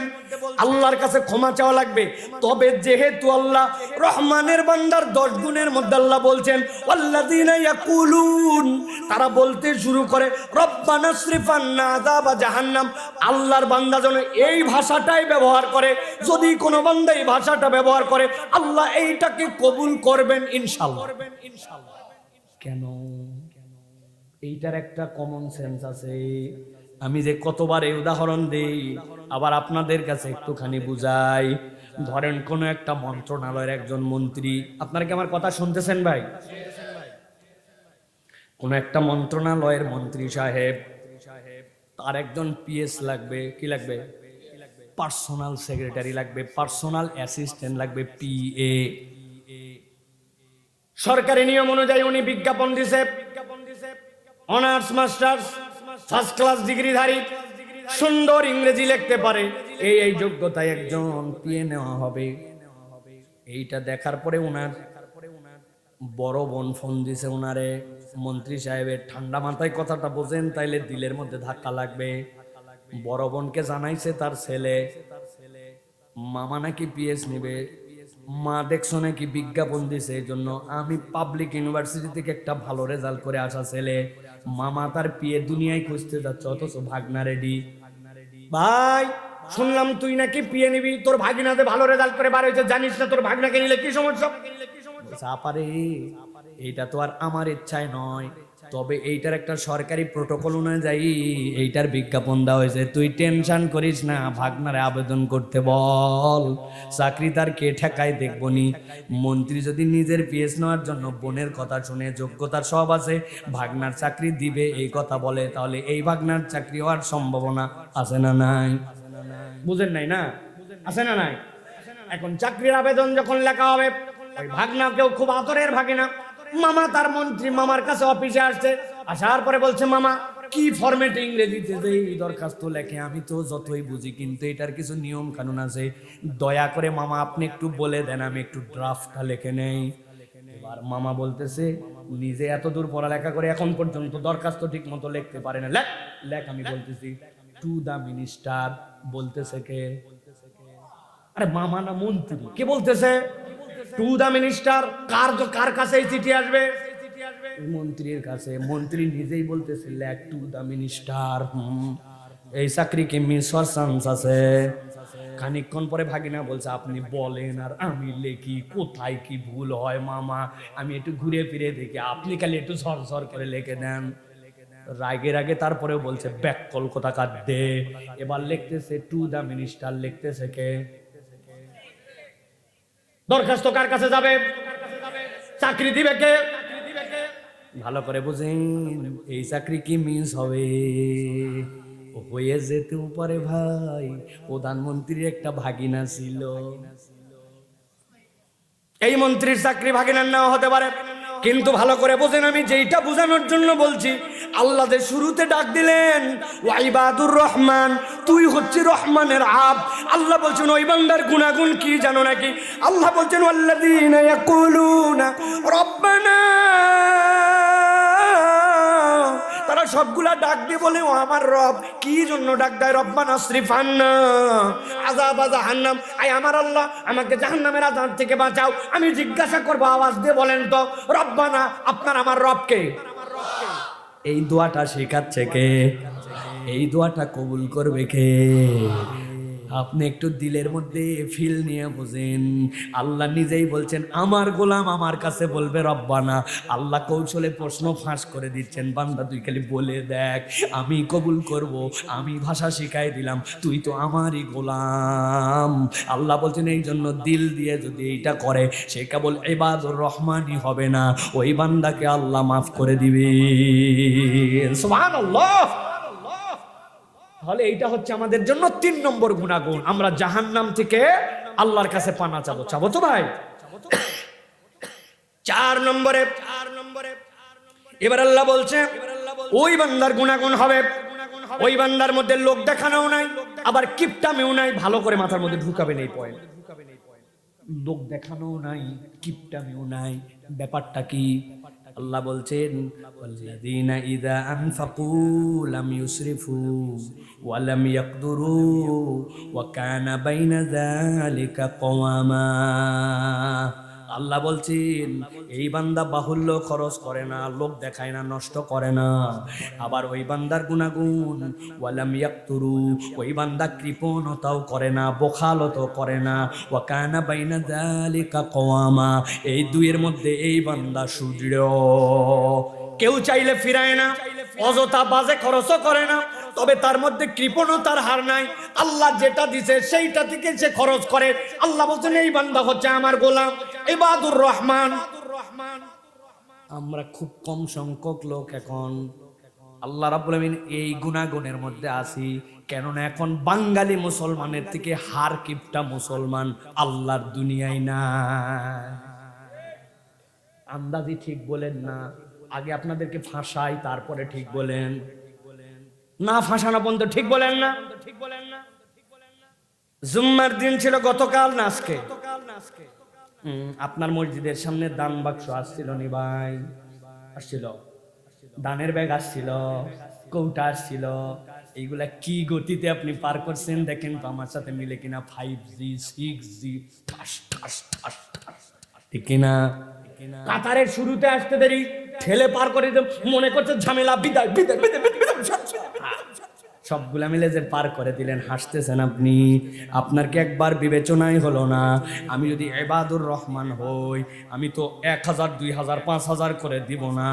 আল্লাহর কাছে ক্ষমা চাওয়া লাগবে। তবে যেহেতু আল্লাহ রহমানের বান্দার 10 গুণের মধ্যে আল্লাহ বলছেন ওয়াল্লাযিনা ইয়াকুলুন, তারা বলতে শুরু করে রব্বানা সরিফ আন্না আযাবা জাহান্নাম, আল্লাহর বান্দা যেন এই ভাষাটাই ব্যবহার করে। যদি কোনো বান্দা এই ভাষাটা ব্যবহার করে আল্লাহ এইটাকে কবুল করবেন ইনশাআল্লাহ। কেন? এইটার একটা কমন সেন্স আছে। আমি যে কতবার এই উদাহরণ দেই, আবার আপনাদের কাছে একটুখানি বুঝাই। ধরেন কোন একটা মন্ত্রণালয়ের একজন মন্ত্রী, আপনারা কি আমার কথা শুনতেছেন ভাই? কোন একটা মন্ত্রণালয়ের মন্ত্রী সাহেব, তার একজন পিএস লাগবে। কি লাগবে? পার্সোনাল সেক্রেটারি লাগবে, পার্সোনাল অ্যাসিস্ট্যান্ট লাগবে, পিএ। সরকারি নিয়ম অনুযায়ী উনি বিজ্ঞাপন দিছে, অনার্স মাস্টার্স ফার্স্ট ক্লাস ডিগ্রিধারী, সুন্দর ইংরেজি লিখতে পারে, এই যোগ্যতায় একজন পিএ নেওয়া হবে। এইটা দেখার পরে উনার বড় বোন ফোন দিছে উনারে, মন্ত্রী সাহেবের ঠান্ডা মাথায় কথাটা বোঝেন তাইলে দিলের মধ্যে ধাক্কা লাগবে। বড় বোনকে জানাইছে তার ছেলে মামা নাকি পিএস নিবে, মা দেখছো নাকি বিজ্ঞাপন দিছে, এই জন্য আমি পাবলিক ইউনিভার্সিটি থেকে একটা ভালো রেজাল্ট করে আসা ছেলে, মামা তার পিএ দুনিয়ায় খুঁজতে যাচ্ছে, অথচ ভাগনা রেডি। ভাই শুনলাম তুই নাকি পিএ নিবি, তোর ভাগিনাতে ভালো রেজাল্ট করে বার হয়েছে, জানিস না তোর ভাগনাকে নিলে কি সমস্যা? পারে এইটা তো আর আমার ইচ্ছায় নয়, তবে এইটার একটা সরকারি প্রোটোকল অনুযায়ী এইটার বিজ্ঞাপন দেওয়া হয়েছে। তুই টেনশন করিস না, ভাগনারে আবেদন করতে বল, চাকরি তার কে ঠেকায় দেখবনি। মন্ত্রী যদি নিজের পিএস নেওয়ার জন্য বোনের কথা শুনে, যোগ্যতার সব আছে, ভাগনার চাকরি দিবে এই কথা বলে, তাহলে এই ভাগনার চাকরি হওয়ার সম্ভাবনা আছে না নাই? বুঝেন নাই না? আছে না নাই? এখন চাকরির আবেদন যখন লেখা হবে, ওই ভাগনাকেও খুব আদরের ভাগিনা, মামা তার মন্ত্রী মামার কাছে অফিসে আসছে, আসার পরে বলছে মামা কি ফরম্যাটে ইংরেজিতে যে দরখাস্ত লেখে, আমি তো যতই বুঝি কিন্তু এটার কিছু নিয়ম কানুন আছে, দয়া করে মামা আপনি একটু বলে দেন, আমি একটু ড্রাফটটা লিখে নেই। এবার মামা বলতেছে নিজে এত দূর পড়ালেখা করে এখন পর্যন্ত দরখাস্ত ঠিক মতো লিখতে পারে না, লেখ। আমি বলতেছি টু দা মিনিস্টার। বলতেছে কে? আরে মামা না মন্ত্রী। কে বলতেছে টু দা মিনিস্টার? কার কাছে এই চিঠি আসবে? মন্ত্রীর কাছে। মন্ত্রী নিজেই বলতেছে লেখ টু দা মিনিস্টার। এই চাকরি কি মিস হওয়ার চান্স আছে? খানিকক্ষণ পরে ভাগিনা বলছে আপনি বলেন আর আমি লেখি, কোথায় কি ভুল হয় মামা, আমি একটু ঘুরে ফিরে দেখি, আপনি খালি একটু ঝরঝর করে লিখে দেন। রাগে তারপরেও বলছে ব্যাককল কোথাকার দে। এবার লিখতেছে টু দা মিনিস্টার, লিখতেছে কে? দরখাস্ত কার কাছে যাবে? চাকরি দিবে কে? ভালো করে বুঝেন, এই চাকরি কি মিস হবে? হয়ে যেতেও পারে ভাই। প্রধানমন্ত্রীর একটা ভাগিনা ছিল, এই মন্ত্রীর চাকরি ভাগিনার নেওয়া হতে পারে। কিন্তু ভালো করে বোঝেন, আমি যেইটা বোঝানোর জন্য বলছি, আল্লাহ যে শুরুতে ডাক দিলেন ওয়াইবাদুর রহমান, তুই হচ্ছে রহমানের আব। আল্লাহ বলছেন ওই বান্দার গুনাগুন কি জানো নাকি? আল্লাহ বলছেন ওয়াল্লাযীনা ইয়াকুলুনা রব্বানা, তারা সবগুলা ডাক দিয়ে বলে ও আমার রব। কি জন্য ডাক দেয়? রব্বানা আসরিফান্না আযাবা জাহান্নাম, আয় আমার আল্লাহ আমাকে জাহান্নামের আযাব থেকে বাঁচাও। আমি জিজ্ঞাসা করব, আওয়াজ দিয়ে বলেন তো, রব্বানা আপনার আমার রবকে? এই দোয়াটা শেখাচ্ছে কে? এই দোয়াটা কবুল করবে কে? আপনি একটু দিলের মধ্যে ফিল নিয়ে বোঝেন। আল্লাহ নিজেই বলছেন আমার গোলাম আমার কাছে বলবে রব্বানা। আল্লাহ কৌশলে প্রশ্ন ফাঁস করে দিচ্ছেন, বান্দা তুই খালি বলে দেখ, আমি কবুল করব, আমি ভাষা শিখাই দিলাম, তুই তো আমারই গোলাম। আল্লাহ বলছেন এই জন্য দিল দিয়ে যদি এইটা করে, সে কেবল ইবাদুর রহমানই হবে না, ওই বান্দাকে আল্লাহ মাফ করে দিবে। সুবহানাল্লাহ। তাহলে এইটা হচ্ছে আমাদের জন্য 3 নম্বর গুনাহগুণ। আমরা জাহান্নাম থেকে আল্লাহর কাছে পানা চাবো, চাবো তো ভাই? 4 নম্বরে এবার আল্লাহ বলছে ওই বান্দার গুনাহগুণ হবে, ওই বান্দার মধ্যে লোক দেখানোও নাই, আবার কিপটামিও নাই। ভালো করে মাথার মধ্যে ঢুকাবেন এই পয়েন্ট। লোক দেখানোও নাই, কিপটামিও নাই। ব্যাপারটা কি? আল্লাহ বলছেন ওয়াল্লাযীনা ইযা আনফাকু লাম ইউসরিফু ওয়া লাম ইয়াকদুরু ওয়া কানা বাইনা যালিকা কওয়ামা। আল্লাহ বলছেন এই বান্দা বাহুল্য খরচ করে না, লোক দেখায় না, নষ্ট করে না। আবার ওই বান্দার গুনাহগুণ ওয়ালাম ইয়াকতুরু, ওই বান্দা কৃপণতাও করে না, বখালতও করে না। ওয়া কানা বাইনা যালিকা কওয়ামা, এই দুইয়ের মধ্যে এই বান্দা সুদৃঢ়। কেউ চাইলে ফিরায় না, অযথা বাজে খরচও করে না, তবে তার মধ্যে কৃপণতার হার নাই। আল্লাহ যেটা দিছে সেইটা থেকে সে খরচ করে। আল্লাহ বলছেন এই বান্দা হচ্ছে আমার গোলাম, ইবাদুর রহমান। আমরা খুব কম সংখ্যক লোক এখন আল্লাহ রাব্বুল আমিন এই গুনাহগুণের মধ্যে আছি। কেননা এখন বাঙালি মুসলমানের থেকে হার কিপটা মুসলমান আল্লাহর দুনিয়ায় না। আন্দাজি ঠিক বলেন না, আগে আপনাদেরকে ফাঁসাই তারপরে ঠিক বলেন না, ফাঁসানো পর্যন্ত ঠিক বলেন না। জুম্মার দিন ছিল গতকাল না আজকে? আপনার মসজিদের সামনে দান বাক্স আসছিল নি ভাই? আসছিল, দানের ব্যাগ আসছিল, কৌটা আসছিল। এইগুলা কি গতিতে আপনি পার করছেন দেখেন তো আমার সাথে মিলে কিনা। 5G 6G ঠাস ঠাস ঠাস ঠাস, ঠিক কিনা? কাতারের শুরুতে আসতে দেরি, ঠেলে পার করে মনে করছে ঝামেলা, বিদায় বিদায় বিদায় বিদায়, সবগুলা মিলে যে পার করে দিলেন। হাসতেছেন আপনি, আপনার কি একবার বিবেচনাই হলো না? আমি যদি ইবাদুর রহমান হই, আমি তো 1000 2000 5000 করে দিব না,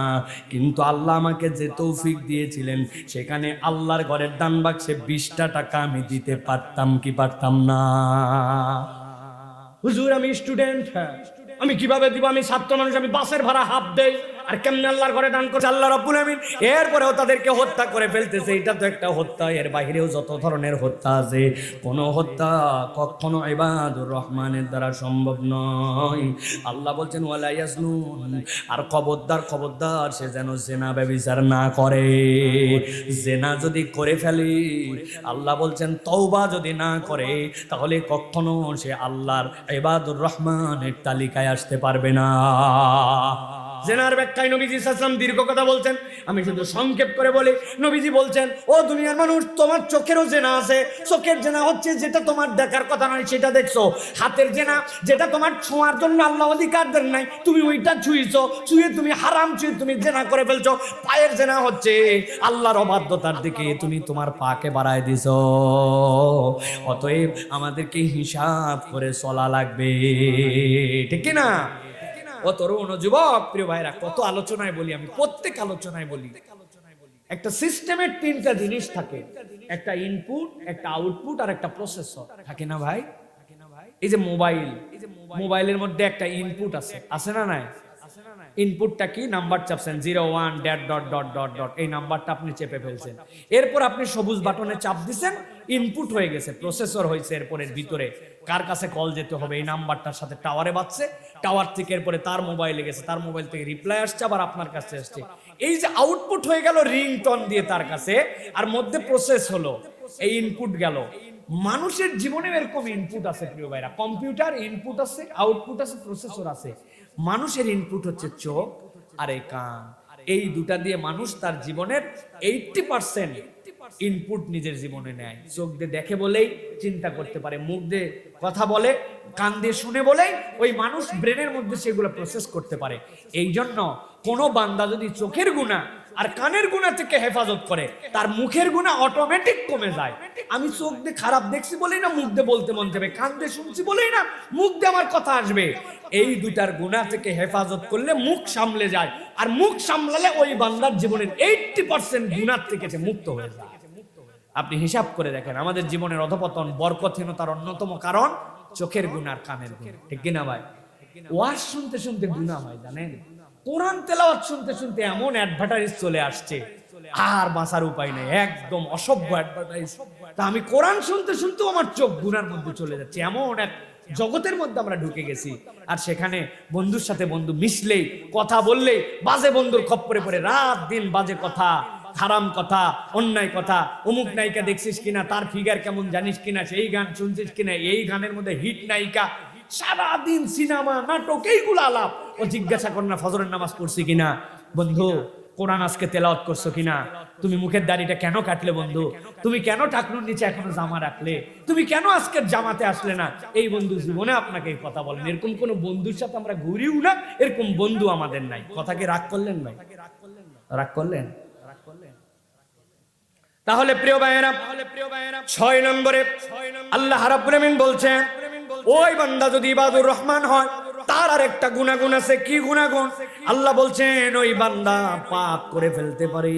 কিন্তু আল্লাহ আমাকে যে তৌফিক দিয়েছিলেন সেখানে আল্লাহর ঘরের দান বাক্সে 20টা টাকা আমি দিতে পারতাম কি পারতাম না? হুজুর আমি স্টুডেন্ট, আমি কিভাবে দিব? আমি ছাত্র মানুষ, আমি বাসের ভাড়া হাফ দেই, আর কেমনে আল্লাহর ঘরে দান করছে আল্লাহ রাব্বুল আমিন? এরপরেও তাদেরকে হত্যা করে ফেলতেছে। এটা তো একটা হত্যা, এর বাইরেও যত ধরনের হত্যা আছে। কোন হত্যা কখনো ইবাদুর রহমানের দ্বারা সম্ভব নয়। আল্লাহ বলছেন ওয়ালা ইয়াজনুন, আর খবরদার খবরদার সে যেন জেনা ব্যভিচার না করে। জেনা যদি করে ফেলে, আল্লাহ বলছেন তওবা যদি না করে, তাহলে কখনো সে আল্লাহর ইবাদুর রহমানের তালিকায় আসতে পারবে না। জেনার ব্যাখ্যায় নবীজি সাল্লাল্লাহু আলাইহি ওয়াসাল্লাম দীর্ঘ কথা বলছেন, আমি শুধু সংক্ষেপ করে বলি। নবীজি বলছেন ও দুনিয়ার মানুষ, তোমার চোখেরও জেনা আছে। চোখের জেনা হচ্ছে যেটা তোমার দেখার কথা নয় সেটা দেখছো। হাতের জেনা যেটা তোমার ছোঁয়ার জন্য আল্লাহ অধিকার দেন নাই, তুমি ওইটা ছুঁইছো, ছুঁয়ে তুমি হারাম ছুঁয়ে তুমি জেনা করে ফেলছো। পায়ের জেনা হচ্ছে আল্লাহর অবাধ্যতার দিকে তুমি তোমার পাকে বাড়ায় দিছো। অতএব আমাদেরকে হিসাব করে চলা লাগবে, ঠিক কি না? ও তরুণ যুবক প্রিয় ভাইরা, কত আলোচনায় বলি আমি, প্রত্যেক আলোচনায় বলি একটা সিস্টেমের 3টা জিনিস থাকে, একটা ইনপুট, একটা আউটপুট আর একটা প্রসেসর, থাকে না ভাই? এই যে মোবাইলের মধ্যে একটা ইনপুট আছে, আছে না নাই? ইনপুটটা কি, নাম্বার চাপছেন 01 dot dot dot dot dot, এই নাম্বারটা আপনি চেপে ফেলছেন। এরপর আপনি সবুজ বাটনে চাপ দিছেন, ইনপুট হয়ে গেছে, প্রসেসর হয়েছে। এরপরের ভিতরে কার কাছে কল যেতে হবে এই নাম্বারটার সাথে টাওয়ারে বাজছে, টাওয়ার থেকে এরপরে তার মোবাইলে গেছে, তার মোবাইল থেকে রিপ্লাই আসছে, আবার আপনার কাছে আসছে। এই যে আউটপুট হয়ে গেল রিংটোন দিয়ে তার কাছে, আর মধ্যে প্রসেস হলো, এই ইনপুট গেল। মানুষের জীবনে এরকম ইনপুট আছে প্রিয় ভাইরা, কম্পিউটার ইনপুট আছে, আউটপুট আছে, প্রসেসর আছে। মানুষের ইনপুট হচ্ছে চোখ আর এই কান, এই দুটা দিয়ে মানুষ তার জীবনের 80% ইনপুট নিজের জীবনে নেয়। চোখ দিয়ে দেখে বলেই চিন্তা করতে পারে, মুখ দিয়ে কথা বলে, কান দিয়ে শুনে বলেই ওই মানুষ ব্রেনের মধ্যে সেগুলো প্রসেস করতে পারে। এই জন্য কোন বান্দা যদি চোখের গুনাহ আর কানের গুনাহ থেকে হেফাজত করে, তার মুখের গুনাহ অটোমেটিক কমে যায়। আমি চোখ দিয়ে খারাপ দেখছি বলেই না মুখ দিয়ে বলতে মন যাবে, কান দিয়ে শুনছি বলেই না মুখ দিয়ে আমার কথা আসবে। এই দুটার গুনাহ থেকে হেফাজত করলে মুখ সামলে যায়, আর মুখ সামলালে ওই বান্দার জীবনের 80% গুনাহ থেকে সে মুক্ত হয়ে যায়। আপনি হিসাব করে দেখেন, আমাদের জীবনের অধপতন বরকতহীনতার অন্যতম কারণ চোখের গুনাহ, কানের গুনাহ, ঠিক কিনা ভাই? ওয়াজ শুনতে শুনতে গুনাহ হয় জানেন, কোরআন তেলাওয়াত শুনতে শুনতে এমন অ্যাডভার্টাইজ চলে আসছে, আর বাঁচার উপায় নেই, একদম অসভ্য অ্যাডভার্টাইজ। তা আমি কোরআন শুনতে শুনতেও আমার চোখ গুনার মধ্যে চলে যাচ্ছে, এমন এক জগতের মধ্যে আমরা ঢুকে গেছি। আর সেখানে বন্ধুর সাথে বন্ধু মিশলেই, কথা বললেই বাজে বন্ধুর খপ্পরে পড়ে রাত দিন বাজে কথা, হারাম কথা, অন্যায় কথা, অমুক নায়িকা দেখছিস কিনা, তার ফিগার কেমন জানিস কিনা, সেই গান শুনছিস কিনা, এই গানের মধ্যে হিট নায়িকা, সারাদিন সিনেমা নাটক এইগুলো আলাপ। ও জিজ্ঞাসা কর না ফজরের নামাজ পড়ছি কিনা, বন্ধু কোরআন আজকে তেলাওয়াত করছো কিনা, তুমি মুখের দাড়িটা কেন কাটলে বন্ধু, তুমি কেন টাকনুর নিচে এখনো জামা রাখলে, তুমি কেন আজকের জামাতে আসলে না। এই বন্ধু জীবনে আপনাকে এই কথা বলেন, এরকম কোন বন্ধুর সাথে আমরা ঘুরিও না, এরকম বন্ধু আমাদের নাই। কথাকে রাগ করলেন ভাই, রাগ করলেন? তাহলে প্রিয় ভাইয়েরা, 6 নম্বরে আল্লাহ রাব্বুল আমিন বলছেন, ওই বান্দা যদি ইবাদুর রহমান হয়, তার আর একটা গুনাহগুণ আছে। কি গুনাহগুণ? আল্লাহ বলছেন ওই বান্দা পাপ করে ফেলতে পারে,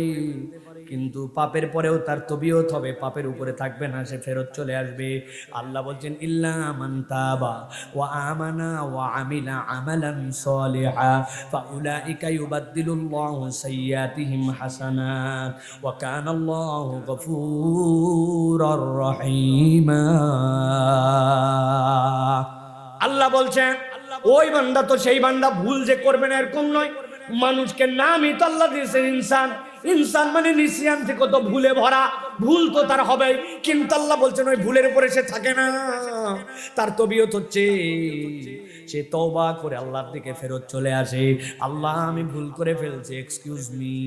কিন্তু পাপের পরেও তার তবিয়ত হবে, পাপের উপরে থাকবে না, সে ফেরত চলে আসবে। আল্লাহ বলছেন ইল্লা মান তাবা ওয়া আমানা ওয়া আমিলা আমালান সালিহা ফাউলাইকা ইউবাদদিলুল্লাহু সাইয়্যাতিহিম হাসানাত ওয়া কানাল্লাহু গফুরুর রহিমা। আল্লাহ বলছেন ওই বান্দা তো সেই বান্দা ভুল যে করবে না এরকম নয়। মানুষকে নামই তো আল্লাহ দিয়েছেন ইনসান, ইনসান মানে নিসিয়ান থেকে তো ভুলে ভরা, ভুল তো তার হবে, কিন্তু আল্লাহ বলছেন ওই ভুলের উপরে সে থাকে না, তার তবিয়ত হচ্ছে সে তওবা করে আল্লাহর দিকে ফেরত চলে আসে। আল্লাহ আমি ভুল করে ফেলছি, এক্সকিউজ মি,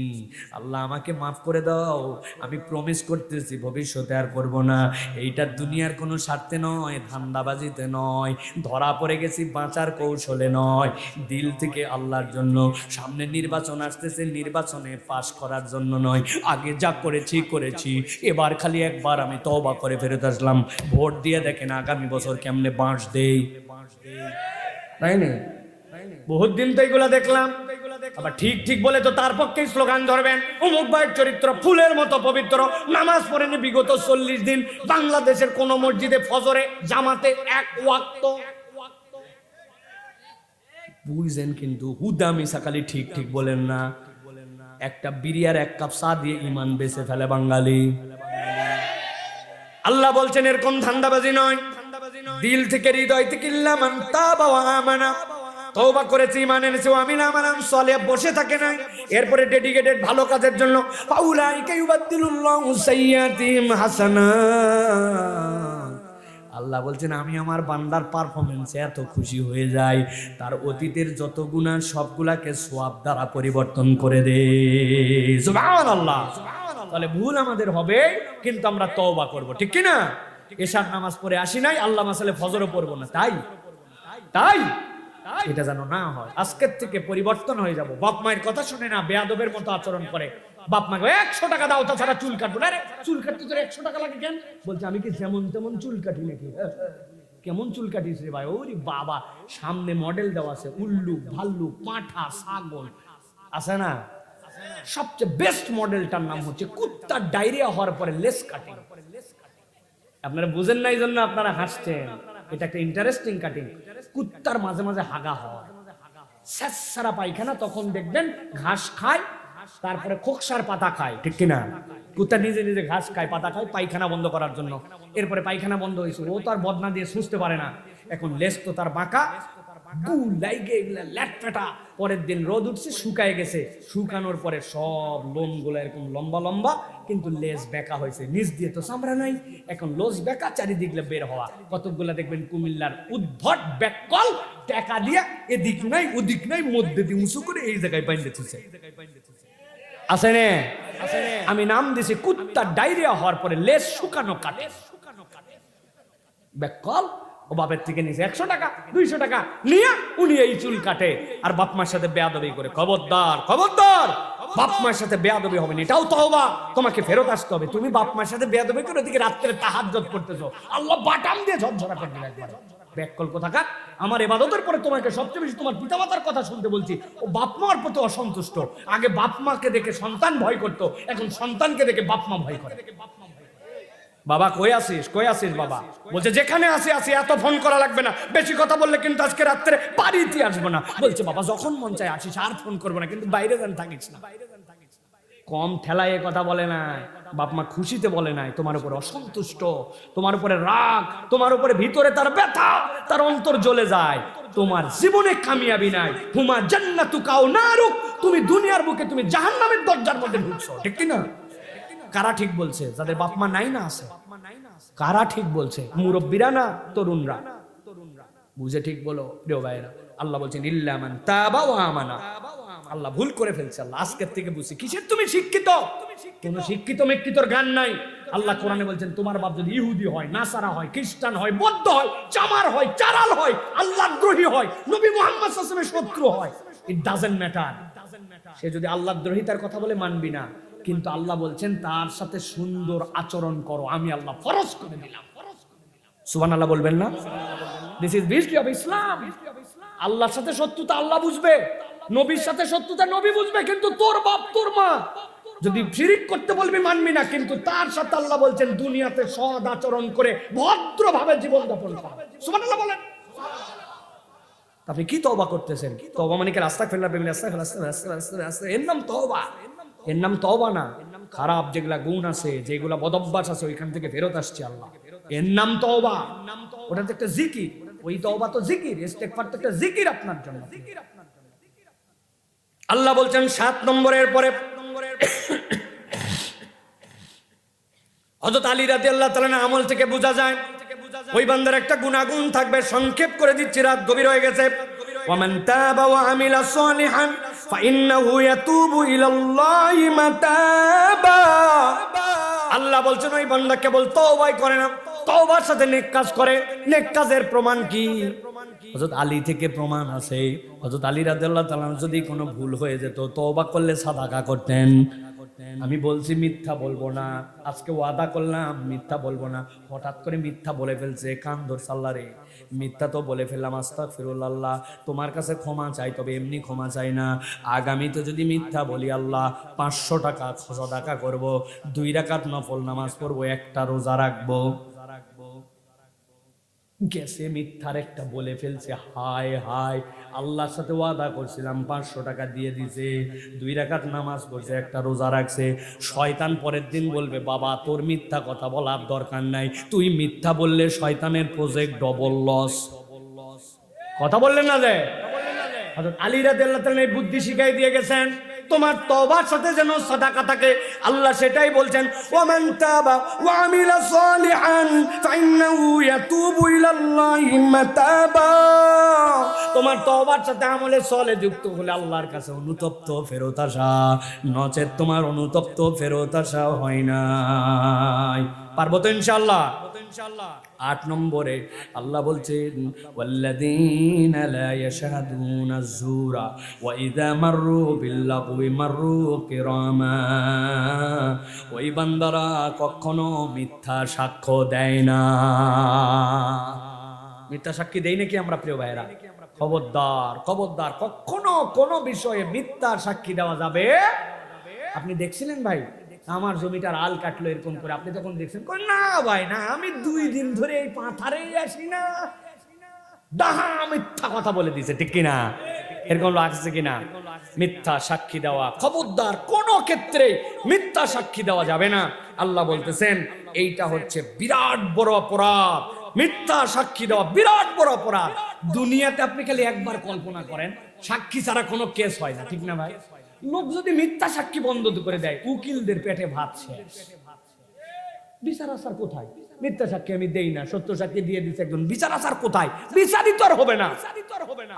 আল্লাহ আমাকে মাফ করে দাও, আমি প্রমিস করতেছি ভবিষ্যতে আর করব না। এইটা দুনিয়ার কোনো স্বার্থে নয়, ধান্দাবাজিতে নয়, ধরা পড়ে গেছি বাঁচার কৌশলে নয়, দিল থেকে আল্লাহর জন্য। সামনে নির্বাচন আসতেছে, নির্বাচনে পাশ করার জন্য নয়, আগে যা করেছি করেছি, এবার খালি একবার আমি তওবা করে ফেরত আসলাম। ভোট দিয়ে দেখেন আগামী বছর কেমনে বাঁশ দেই, তাই না? বহুত দিন তো এগুলা দেখলাম। আবার ঠিক ঠিক বলে তো তার পক্ষেই স্লোগান ধরবেন, অমুক ভাইয়ের চরিত্র ফুলের মতো পবিত্র, নামাজ পড়েনি বিগত 40 দিন, বাংলাদেশের কোন মসজিদে ফজরে জামাতে এক ওয়াক্ত। বুঝেন কিন্তু হুদা মিসাকালি ঠিক ঠিক বলেন না। একটা বিরিয়ার এক কাপ চা দিয়ে ইমান বেঁচে ফেলে বাঙালি। আল্লাহ বলছেন এরকম ধান্দাবাজি নয়, দিল থেকে হৃদয় থেকে ইল্লা মান তাবা ওয়া আমানা, তওবা করেছে, ঈমান এনেছে, ওয়া আমিলা আমালান সালিহা, বসে থাকে না, এরপরে ডেডিকেটেড ভালো কাজের জন্য, ফাউলাইকা ইউবাদদিলুল্লাহু সাইয়্যাতিহিম হাসানাত। আল্লাহ বলছেন আমি আমার বান্দার পারফরম্যান্সে এত খুশি হয়ে যাই, তার অতীতের যত গুনাহ সবগুলাকে সওয়াব দ্বারা পরিবর্তন করে দে। সুবহানাল্লাহ। তাহলে ভুল আমাদের হবে, কিন্তু আমরা তওবা করব, ঠিক কি না? এশার নামাজ পড়ে আসি নাই, আল্লাহ মাসালে ফজরও পড়বো না, তাই তাই এটা যেন না হয়। আজকের থেকে পরিবর্তন হয়ে যাব। বাপ মায়ের কথা শুনে না, বেয়াদবের মতো আচরণ করে। বাপ মাকে 100 টাকা দাও, তাছাড়া চুল কাটবো না। চুল কাটতে তোর 100 টাকা লাগে কেন? বলছে আমি কি যেমন তেমন চুল কাটি নাকি? কেমন চুল কাটিস রে ভাই? ওরে বাবা, সামনে মডেল দেওয়া আছে, উল্লু, ভাল্লু, পাঁঠা, ছাগল আছে না? সবচেয়ে বেস্ট মডেলটার নাম হচ্ছে কুত্তার ডায়রিয়া হওয়ার পরে লেস কাটিং। আপনারা বুঝেন না, এই জন্য আপনারা হাসছেন। এটা একটা ইন্টারেস্টিং কাটিং। কুত্তার মাঝে মাঝে হাগা হয়, স্যাঁতসারা পায়খানা, তখন দেখবেন ঘাস খায়, তারপরে খোকসার পাতা খায়, ঠিক কিনা? কুত্তা নিজে নিজে ঘাস খায়, পাতা খায় পায়খানা বন্ধ করার জন্য। এরপরে পায়খানা বন্ধ হয়েছে, ও তো আর বদনা দিয়ে সুস্থতে পারে না, এখন লেজ তো তার বাঁকা, গু লাইগে এগুলা ল্যাটফেটা। পরের দিন রোদ উঠছে, শুকায় গেছে, শুকানোর পরে সব লোমগুলো এরকম লম্বা লম্বা, কিন্তু লেজ বেঁকা হয়েছে, নিচ দিয়ে তো চামড়া নাই, এখন লোজ বেঁকা, চারিদিকে বের হওয়া। কতকগুলা দেখবেন কুমিল্লার উদ্ভট ব্যাককল টাকা দিয়ে এদিক নাই ওদিক নাই, মধ্যে দিয়ে উঁচু করে এই জায়গায় বাইন্ধে থুছে। আছে নে? আমি নাম দিছি কুত্তা ডায়রিয়া হওয়ার পরে লেজ শুকানো কাটে। ব্যাককল ও বাপের থেকে নিছে 100 টাকা 200 টাকা নিয়ে উনি এই চুল কাটে, আর বাপ মার সাথে বেয়াদবি করে। খবরদার, খবরদার, বাপ মার সাথে বেয়াদবি হবে না, এটাও তওবা, তোমাকে ফেরত আসতে হবে। তুমি বাপ মার সাথে বেয়াদবি করে ওদিকে রাত্রে তাহাজ্জুদ করতেছো, আল্লাহ বাটাম দিয়ে ঝরঝরা করে দিবে একবার। ব্যাককল কোথাকার! আমার ইবাদতের পরে তোমাকে সবচেয়ে বেশি তোমার পিতামাতার কথা শুনতে বলছি। ও বাপ মার প্রতি অসন্তুষ্ট। আগে বাপ মাকে দেখে সন্তান ভয় করতো, এখন সন্তানকে দেখে বাপ মা ভয় করে। বাবা কই আসিস, কই আসিস বাবা? বলছে যেখানে আসি আসি, এত ফোন করা লাগবে না, বেশি কথা বললে কিন্তু আজকে রাত্রে বাড়িতে আসবো না। বলছে বাবা যখন মন চায় আসিস, আর ফোন করবো না, কিন্তু বাইরে যান থাকিস না। কম ঠেলায় কথা বলে নাই, বাপ মা খুশিতে বলে নাই, তোমার উপরে অসন্তুষ্ট, তোমার উপরে রাগ, তোমার উপরে ভিতরে তার ব্যথা, তার অন্তর জ্বলে যায়। তোমার জীবনে কামিয়াবি নাই, হুমা জান্নাতুকা আও নারুক, তুমি দুনিয়ার বুকে তুমি জাহান্নামের দরজার মধ্যে ঢুকছো, ঠিক কি না? কারা ঠিক বলছে? যাদের বাপ মা নাই না আছে। কারা ঠিক বলছে? মুরব্বীরা না তরুণরা? বুঝে ঠিক বলো প্রিয় ভাইরা। আল্লাহ বলছেন ইল্লা মান তাবা ওয়া আমানা। আল্লাহ ভুল করে ফেলছে। আল্লাহ আজকের থেকে বুঝছি কিসের তুমি শিক্ষিত? কোন শিক্ষিত মেক্ষিতর গান নাই। আল্লাহ কোরআনে বলছেন তোমার বাপ যদি ইহুদি হয়, নাসারা হয়, খ্রিস্টান হয়, বৌদ্ধ হয়, চামার হয়, চারাল হয়, আল্লাহর দ্রোহী হয়, নবী মুহাম্মদ সাল্লাল্লাহু আলাইহি ওয়াসাল্লামের শত্রু হয়, ইট ডাজন্ট ম্যাটার। সে যদি আল্লাহর দ্রোহিতার কথা বলে মানবি না, কিন্তু আল্লাহ বলছেন তার সাথে সুন্দর আচরণ করো, আমি আল্লাহ ফরজ করে দিলাম। সুবহানাল্লাহ বলবেন না? This is beauty of Islam. আল্লাহর সাথে শত্রুতা আল্লাহ বুঝবে, নবীর সাথে শত্রুতা নবী বুঝবে, কিন্তু তোর বাপ তোর মা যদি শিরিক করতে বলবি মানবি না, কিন্তু তার সাথে আল্লাহ বলছেন দুনিয়াতে সৎ আচরণ করে ভদ্রভাবে জীবন যাপন কর। সুবহানাল্লাহ বলেন। আপনি কি তওবা করতেছেন? তওবা মানে কি আস্তাগফিরুল্লাহ বিল আস্তাগফিরুল্লাহ, এর নাম তওবা? এর নাম তওবা না। খারাপ যেগুলা গুণ আছে, যেগুলা বদঅভ্যাস আছে, ওইখান থেকে ফেরত আসছে আল্লাহ, এর নাম তওবা। ওটা তো একটা জিকির, ওই তওবা তো জিকির, ইস্তেগফার তো একটা জিকির আপনার জন্য। আল্লাহ বলছেন 7 নম্বরের পরে হযরত আলী রাদিয়াল্লাহু তাআলা আমল থেকে বোঝা যায় ওই বান্দার একটা গুনাহগুণ থাকবে। সংক্ষেপ করে দিচ্ছি, রাত গভীর হয়ে গেছে। ওয়ামান তাবা ওয়া আমিলা সলিহান ফাইন্নাহু ইয়াতুবু ইলাল্লাহি মাতাবা। আল্লাহ বলছেন ওই বান্দা কেবল তওবাই করে না, তওবার সাথে নেক কাজ করে। নেক কাজের প্রমাণ কি? হযরত আলী থেকে প্রমাণ আছে। হযরত আলী রাদিয়াল্লাহু তাআলা যদি কোনো ভুল হয়ে যেত, তওবা করলে সাদাকা করতেন। আমি বলছি মিথ্যা বলবো না, আজকে ওয়াদা করলাম মিথ্যা বলবো না। হঠাৎ করে মিথ্যা বলে ফেলছে, কান ধর সাল্লা রে, মিথ্যা তো বলে ফেললাম, আস্তাগফিরুল্লাহ, তোমার কাছে ক্ষমা চাই, তবে এমনি ক্ষমা চাই না। আগামীতে যদি মিথ্যা বলি আল্লাহ 500 টাকা সাদাকা করব, 2 রাকাত নফল নামাজ পড়বো, একটা রোজা রাখবো। গেছে মিথ্যার একটা বলে ফেলছে, হায় হায়, আল্লাহর সাথে ওয়াদা করছিলাম 500 টাকা দিয়ে দিছে, 2 রাকাত নামাজ পড়ছে, একটা রোজা রাখছে। শয়তান পরের দিন বলবে বাবা তোর মিথ্যা কথা বলার দরকার নাই, তুই মিথ্যা বললে শয়তানের প্রজেক্ট ডবল লস। কথা বললেন না যে? হযরত আলী রাদিয়াল্লাহু তাআলা এই বুদ্ধি শিখাই দিয়ে গেছেন, তোমার তওবার সাথে যেন সাদাকা থাকে। আল্লাহ সেটাই বলছেন, ওয়ামান তাবা ওয়া আমিলা সলিহান ফাইন্নাহু ইয়াতুবু ইলাল্লাহি মাতাবা। তোমার তওবার সাথে আমলে সলে যুক্ত হলে আল্লাহর কাছে অনুতপ্ত ফেরত আসা, নচেত তোমার অনুতপ্ত ফেরত আসা হয় না। পারবো তো ইনশাআল্লাহ? 8 নম্বরে আল্লাহ বলছেন ওয়াল্লাযীনা লা ইয়াশহাদুনা আয-যুরা ওয়া ইযা মাররু বিল-লাগwi মাররু কিরামা। ওই বান্দারা কখনো মিথ্যা সাক্ষ্য দেয় না। মিথ্যা সাক্ষী দেই নাকি আমরা প্রিয় ভাইরা? খবরদার, খবরদার, কখনো কোনো বিষয়ে মিথ্যা সাক্ষী দেওয়া যাবে। আপনি দেখছিলেন ভাই আমার জমিটার আল কাটলো এরকম করে, আপনি তখন দেখছেন না ভাই না, আমি 2 দিন ধরে এই পাথারেই আসি না, ডাহা মিথ্যা কথা বলে দিছে, ঠিক কিনা? এরকম লাগছে কিনা? মিথ্যা সাক্ষী দেওয়া, খবরদার কোন ক্ষেত্রে মিথ্যা সাক্ষী দেওয়া যাবে না। আল্লাহ বলতেছেন এইটা হচ্ছে বিরাট বড় অপরাধ। মিথ্যা সাক্ষী দেওয়া বিরাট বড় অপরাধ। দুনিয়াতে আপনি খালি একবার কল্পনা করেন, সাক্ষী ছাড়া কোনো কেস হয় না, ঠিক না ভাই? লোক যদি মিথ্যা সাক্ষী বন্ধ করে দেয়, উকিলদের পেটে ভাত শেষ। বিচার আসার কোথায়? মিথ্যা সাক্ষী আমি দেই না, সত্য সাক্ষী দিয়ে দিচ্ছে একজন, বিচার আসার কোথায়? বিচারই তো আর হবে না,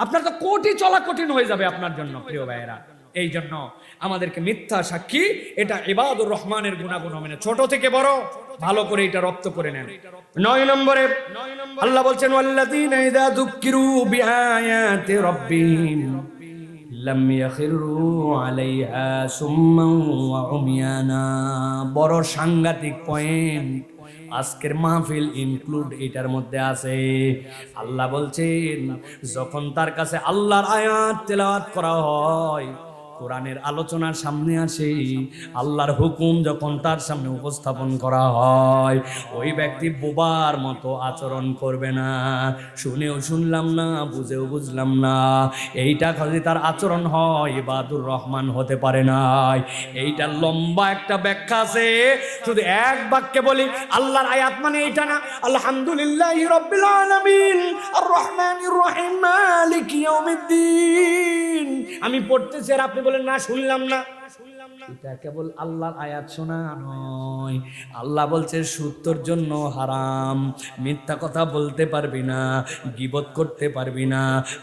আপনার তো কোটি চলা কঠিন হয়ে যাবে আপনার জন্য। প্রিয় ভাইয়েরা, এই জন্য আমাদেরকে মিথ্যা সাক্ষী, এটা ইবাদুর রহমানের গুণাগুণ হবে না। ছোট থেকে বড় ভালো করে এটা রপ্ত করে নেন। 9 নম্বরে আল্লাহ বলছেন ওয়াল্লাযীনা ইযা যুক্কিরু বিআয়াতি রাব্বিহিম লাম ইয়াখিরু আলাইহা সুম্মান ওয়া উমিয়ানা। বড় সাংঘাতিক পয়েন্ট, আজকের মাহফিল ইনক্লুড এটার মধ্যে আছে। আল্লাহ বলছেন যখন তার কাছে আল্লাহর আয়াত তেলাওয়াত করা হয়, কোরআনের আলোচনার সামনে আসে, আল্লাহর হুকুম যখন তার সামনে উপস্থাপন করা হয়, ওই ব্যক্তি বোবার মতো আচরণ করবে না। শুনেও শুনলাম না, বুঝেও বুঝলাম না, এইটা খালি তার আচরণ হয়, ইবাদুর রহমান হতে পারে না। এইটার লম্বা একটা ব্যাখ্যা আছে, শুধু এক বাক্যে বলি, আল্লাহর আয়াত মানে এইটা না, আলহামদুলিল্লাহি রাব্বিল আলামিন আর রহমানির রহিম মালিকি ইয়াউমিদ্দিন। আমি পড়তেছি আর আপনি বলেন না শুনলাম না, এটা কেবল আল্লাহর আয়াত শোনা নয়। আল্লাহ বলছে সুদ তোর জন্য হারাম, মিথ্যা কথা বলতে পারবি না, গীবত করতে পারবি না,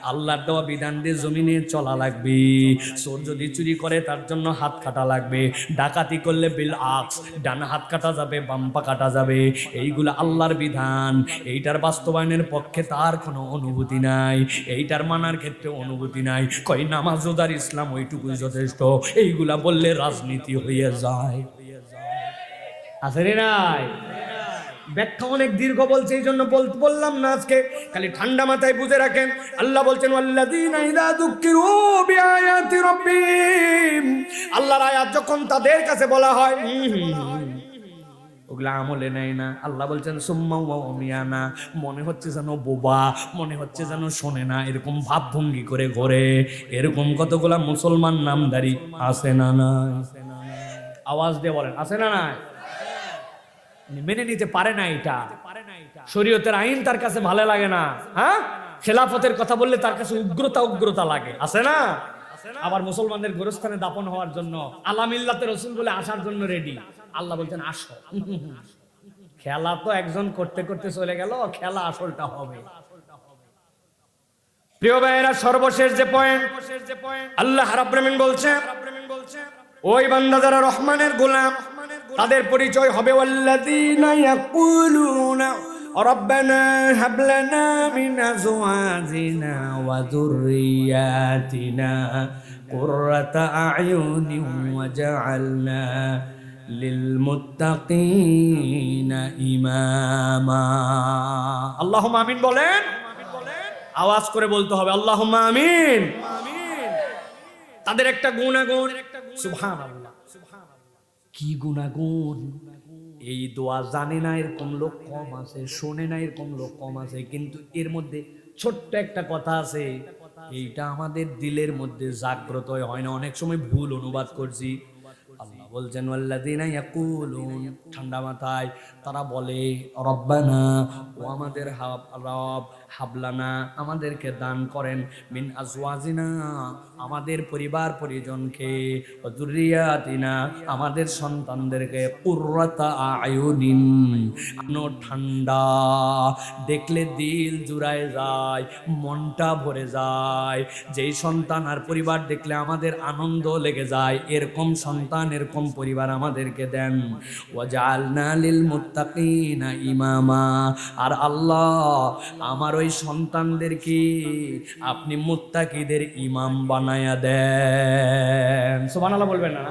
আল্লাহর দেওয়া বিধান দিয়ে জমিনে চলা লাগবে। চোর যদি চুরি করে তার জন্য হাত কাটা লাগবে, ডাকাতি করলে বিল আক্স, ডান হাত কাটা যাবে, বাম পা কাটা যাবে। এইগুলো আল্লাহর বিধান, এইটার বাস্তবায়নের পক্ষে তার কোনো অনুভূতি নাই, এইটার মানার ক্ষেত্রে অনুভূতি নাই। কই নামাজ রোজার ইসলাম ওইটুকুই যথেষ্ট, এইগুলা বললে রাজনীতি হয়ে যায়। আছে রে নাই? ব্যাখ্যা অনেক দীর্ঘ বলছে, এই জন্য বললাম না আজকে, খালি ঠান্ডা মাথায় বুঝে রাখেন। আল্লাহ বলছেন ওয়াল্লাযীনা ইযা যুক্কিরু বিআয়াতি রাব্বিহিম, আল্লাহর আয়াত যখন তাদের কাছে বলা হয়, ওগুলা আমলে নেয় না। আল্লাহ বলছেন সুম্মা ওয়া উমিয়ানা, মনে হচ্ছে যেন বোবা, মনে হচ্ছে যেন শোনে না, এরকম ভাবভঙ্গি করে ঘোরে। এরকম কতগুলা মুসলমান নামধারী আছে না নাই? আওয়াজ দিয়ে বলেন, আছে না নাই? মেনে নিতে পারে না, এটা শরীয়তের আইন তার কাছে ভালো লাগে না। হ্যাঁ, খেলাফতের কথা বললে তার কাছে উগ্রতা লাগে, আছে না? আবার মুসলমানদের গোরস্থানে দাপন হওয়ার জন্য আলামিল্লাতে রাসূল বলে আসার জন্য রেডি। আল্লাহ বলছেন আসো। খেলা তো একজন করতে করতে চলে গেল, খেলা আসলটা হবে। প্রিয় ভাইয়েরা, সর্বশেষ যে পয়েন্ট আল্লাহ রাব্বুল আলামিন বলছেন, ওই বান্দা যারা রহমানের গোলাম, তাদের পরিচয় হবে ওয়াল্লাযীনা ইয়াকুলুনা রব্বানা হাব লানা মিন আজওয়াজিনা ওয়া যুররিয়াতিনা কুররাতা আ'য়ুনিন ওয়াজআলনা লিল মুত্তাকিনা ইমামা। আল্লাহুম্মা আমিন বলেন, আওয়াজ করে বলতে হবে আল্লাহুম্মা আমিন। তাদের একটা গুণাগুণ, সুবহানাল্লাহ, কি গুণাগুণ! এই দোয়া জানে না এরকম লোক কম আছে, শোনে না এরকম লোক কম আছে, কিন্তু এর মধ্যে ছোট্ট একটা কথা আছে, এইটা আমাদের দিলের মধ্যে জাগ্রত হয় না, অনেক সময় ভুল অনুবাদ করছি। আল্লাহ বলছেন ওয়াল্লাযীনা ইয়াকুলুন, ঠান্ডা মাথায় তারা বলে, রব্বানা, ও আমাদের রব, হাবলানা, আমাদেরকে দান করেন, মিন আজওয়াজিনা, আমাদের পরিবার পরিজনকে, ওয়া যুররিয়াতিনা, আমাদের সন্তানদেরকে, কুররাতা আয়ুনিন, ঠান্ডা দেখলে দিল জুড়ায় যায়, মনটা ভরে যায়। যেই সন্তান আর পরিবার দেখলে আমাদের আনন্দ লেগে যায়, এরকম সন্তান, এরকম পরিবার আমাদেরকে দেন। ওয়াজআলনা লিল মুত্তাকিনা ইমামা, আর আল্লাহ আমার ওই সন্তানদেরকে আপনি মুত্তাকিদের ইমাম বানায়া দেন। সুবহানাল্লাহ বলবেন না?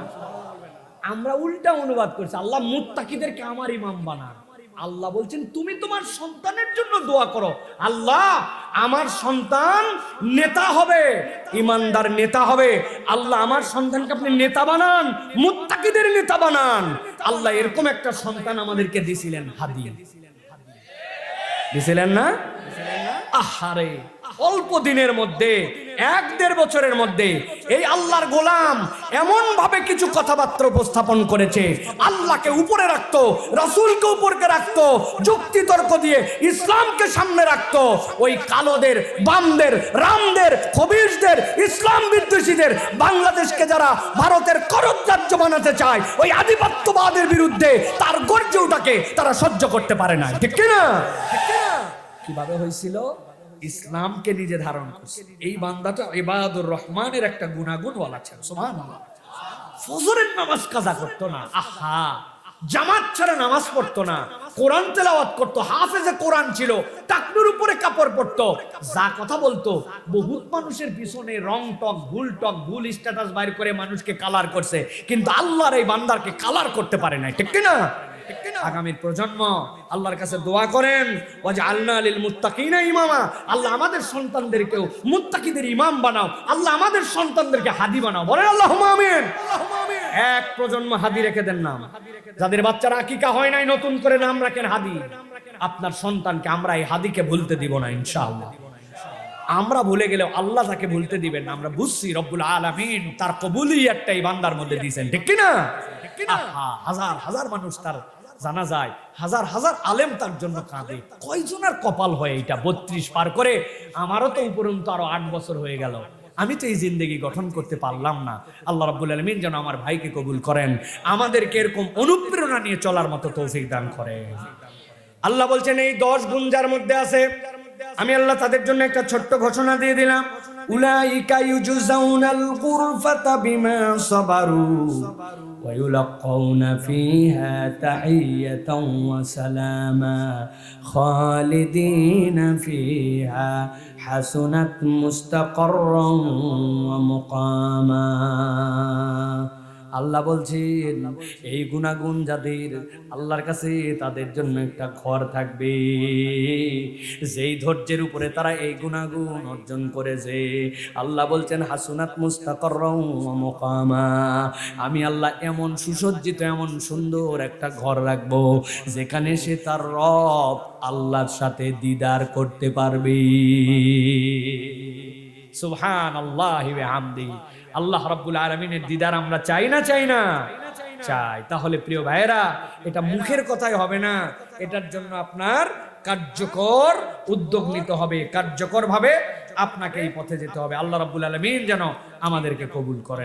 আমরা উল্টা অনুবাদ করছি, আল্লাহ মুত্তাকিদেরকে আমার ইমাম বানান। আল্লাহ বলছেন তুমি তোমার সন্তানের জন্য দোয়া করো, আল্লাহ আমার সন্তান নেতা হবে, ইমানদার নেতা হবে, আল্লাহ আমার সন্তানকে আপনি নেতা বানান, মুত্তাকিদের নেতা বানান। আল্লাহ এরকম একটা সন্তান আমাদেরকে দিছিলেন, হাদিয়া দিছিলেন না? আহারে, অল্প দিনের মধ্যে 1-1.5 বছরের মধ্যে এই আল্লাহর গোলাম এমন ভাবে কিছু কথাবার্তা উপস্থাপন করেছে, আল্লাহকে উপরে রাখতো, রাসূলকে উপরে রাখতো, যুক্তি তর্ক দিয়ে ইসলামকে সামনে রাখতো। ওই কালোদের, বামদের, রামদের, খবিশদের, ইসলাম বিদ্বেষীদের, বাংলাদেশকে যারা ভারতের করদরাজ্য বানাতে চায়, ওই আধিপত্যবাদের বিরুদ্ধে তার গর্জে ওঠাকে তারা সহ্য করতে পারে না। ঠিক কিনা? কিভাবে হয়েছিল? ইসলামকে নিজে ধারণ করছে। এই বান্দাটা ইবাদুর রহমানের একটা গুণাগুণ বলা ছিল। সুবহানাল্লাহ। ফজরের নামাজ কাজা করতো না, আহা, জামাত ছাড়া নামাজ পড়তো না, কোরআন তেলাওয়াত করতো, হাফেজে কোরআন ছিল, টাকনুর উপরে কাপড় পরতো, যা কথা বলতো বহুত মানুষের পিছনে রং টক, ভুল স্ট্যাটাস বাইর করে মানুষকে কালার করছে, কিন্তু আল্লাহর এই বান্দারকে কালার করতে পারে নাই। ঠিক কিনা? আগামীর প্রজন্ম আল্লাহর কাছে দোয়া করেন, ওয়াজআলনা লিল মুত্তাকিনা ইমামা, আল্লাহ আমাদের সন্তানদেরকেও মুত্তাকিদের ইমাম বানাও, আল্লাহ আমাদের সন্তানদেরকে হাদি বানাও। বলেন আল্লাহুম্মা আমিন। এক প্রজন্ম হাদি রেখে দেন নাম, যাদের বাচ্চারা আকিকা হয় নাই নতুন করে নাম রাখেন হাদি। আপনার সন্তানকে আমরা এই হাদিকে ভুলতে দিব না ইনশাআল্লাহ। আমরা ভুলে গেলেও আল্লাহ তাকে ভুলতে দিবেন না। আমরা বুঝছি রব্বুল আলামিন তার কবুলিয়াতটা এই বান্দার মধ্যে দিয়েছেন। ঠিক কিনা? হাজার হাজার মানুষ তার জানা যায়, হাজার হাজার আলেম তার জন্য কাঁদে। কয়জনের কপাল হয় এটা 32 পার করে? আমারও তো উপরন্ত আরো 8 বছর হয়ে গেল, আমি তো এই জিন্দেগি গঠন করতে পারলাম না। আল্লাহ রাব্বুল আলামিন যেন আমার ভাইকে কবুল করেন, আমাদেরকে এরকম অনুপ্রেরণা নিয়ে চলার মতো তৌফিক দান করেন। আল্লাহ বলছেন এই 10 গুণ যার মধ্যে আছে, আমি আল্লাহ তাদের জন্য একটা ছোট্ট ঘোষণা দিয়ে দিলাম, উলাইকা ইউজাউনাল গুরফাতা বিমা সাবারু ওয়া ইউলাকাউনা ফিহা তাহিয়াতাও ওয়া সালামা খালিদিনা ফিহা হাসুনাত মুস্তাকাররান ওয়া মুকামা। আল্লাহ বলছেন এই গুণাগুণ যাদের, আল্লাহর কাছে তাদের জন্য একটা ঘর থাকবে। যেই ধৈর্যের উপরে তারা এই গুণাগুণ অর্জন করেছে, আল্লাহ বলছেন হাসুনাত মুস্তাকাররান ওয়া মুকামা, আমি আল্লাহ এমন সুসজ্জিত, এমন সুন্দর একটা ঘর রাখবো যেখানে সে তার রব আল্লাহর সাথে দিদার করতে পারবে। সুবহানাল্লাহি ওয়া বিহামদিহি। আল্লাহ রাব্বুল আলামিনের দিদার আমরা চাই না? চাই না? চাই। তাহলে প্রিয় ভাইয়েরা, এটা মুখের কথাই হবে না, এটার জন্য আপনার কার্যকর উদ্যোগ নিতে হবে, কার্যকর ভাবে আপনাকে এই পথে যেতে হবে। আল্লাহ রাব্বুল আলামিন যেন আমাদেরকে কবুল করেন।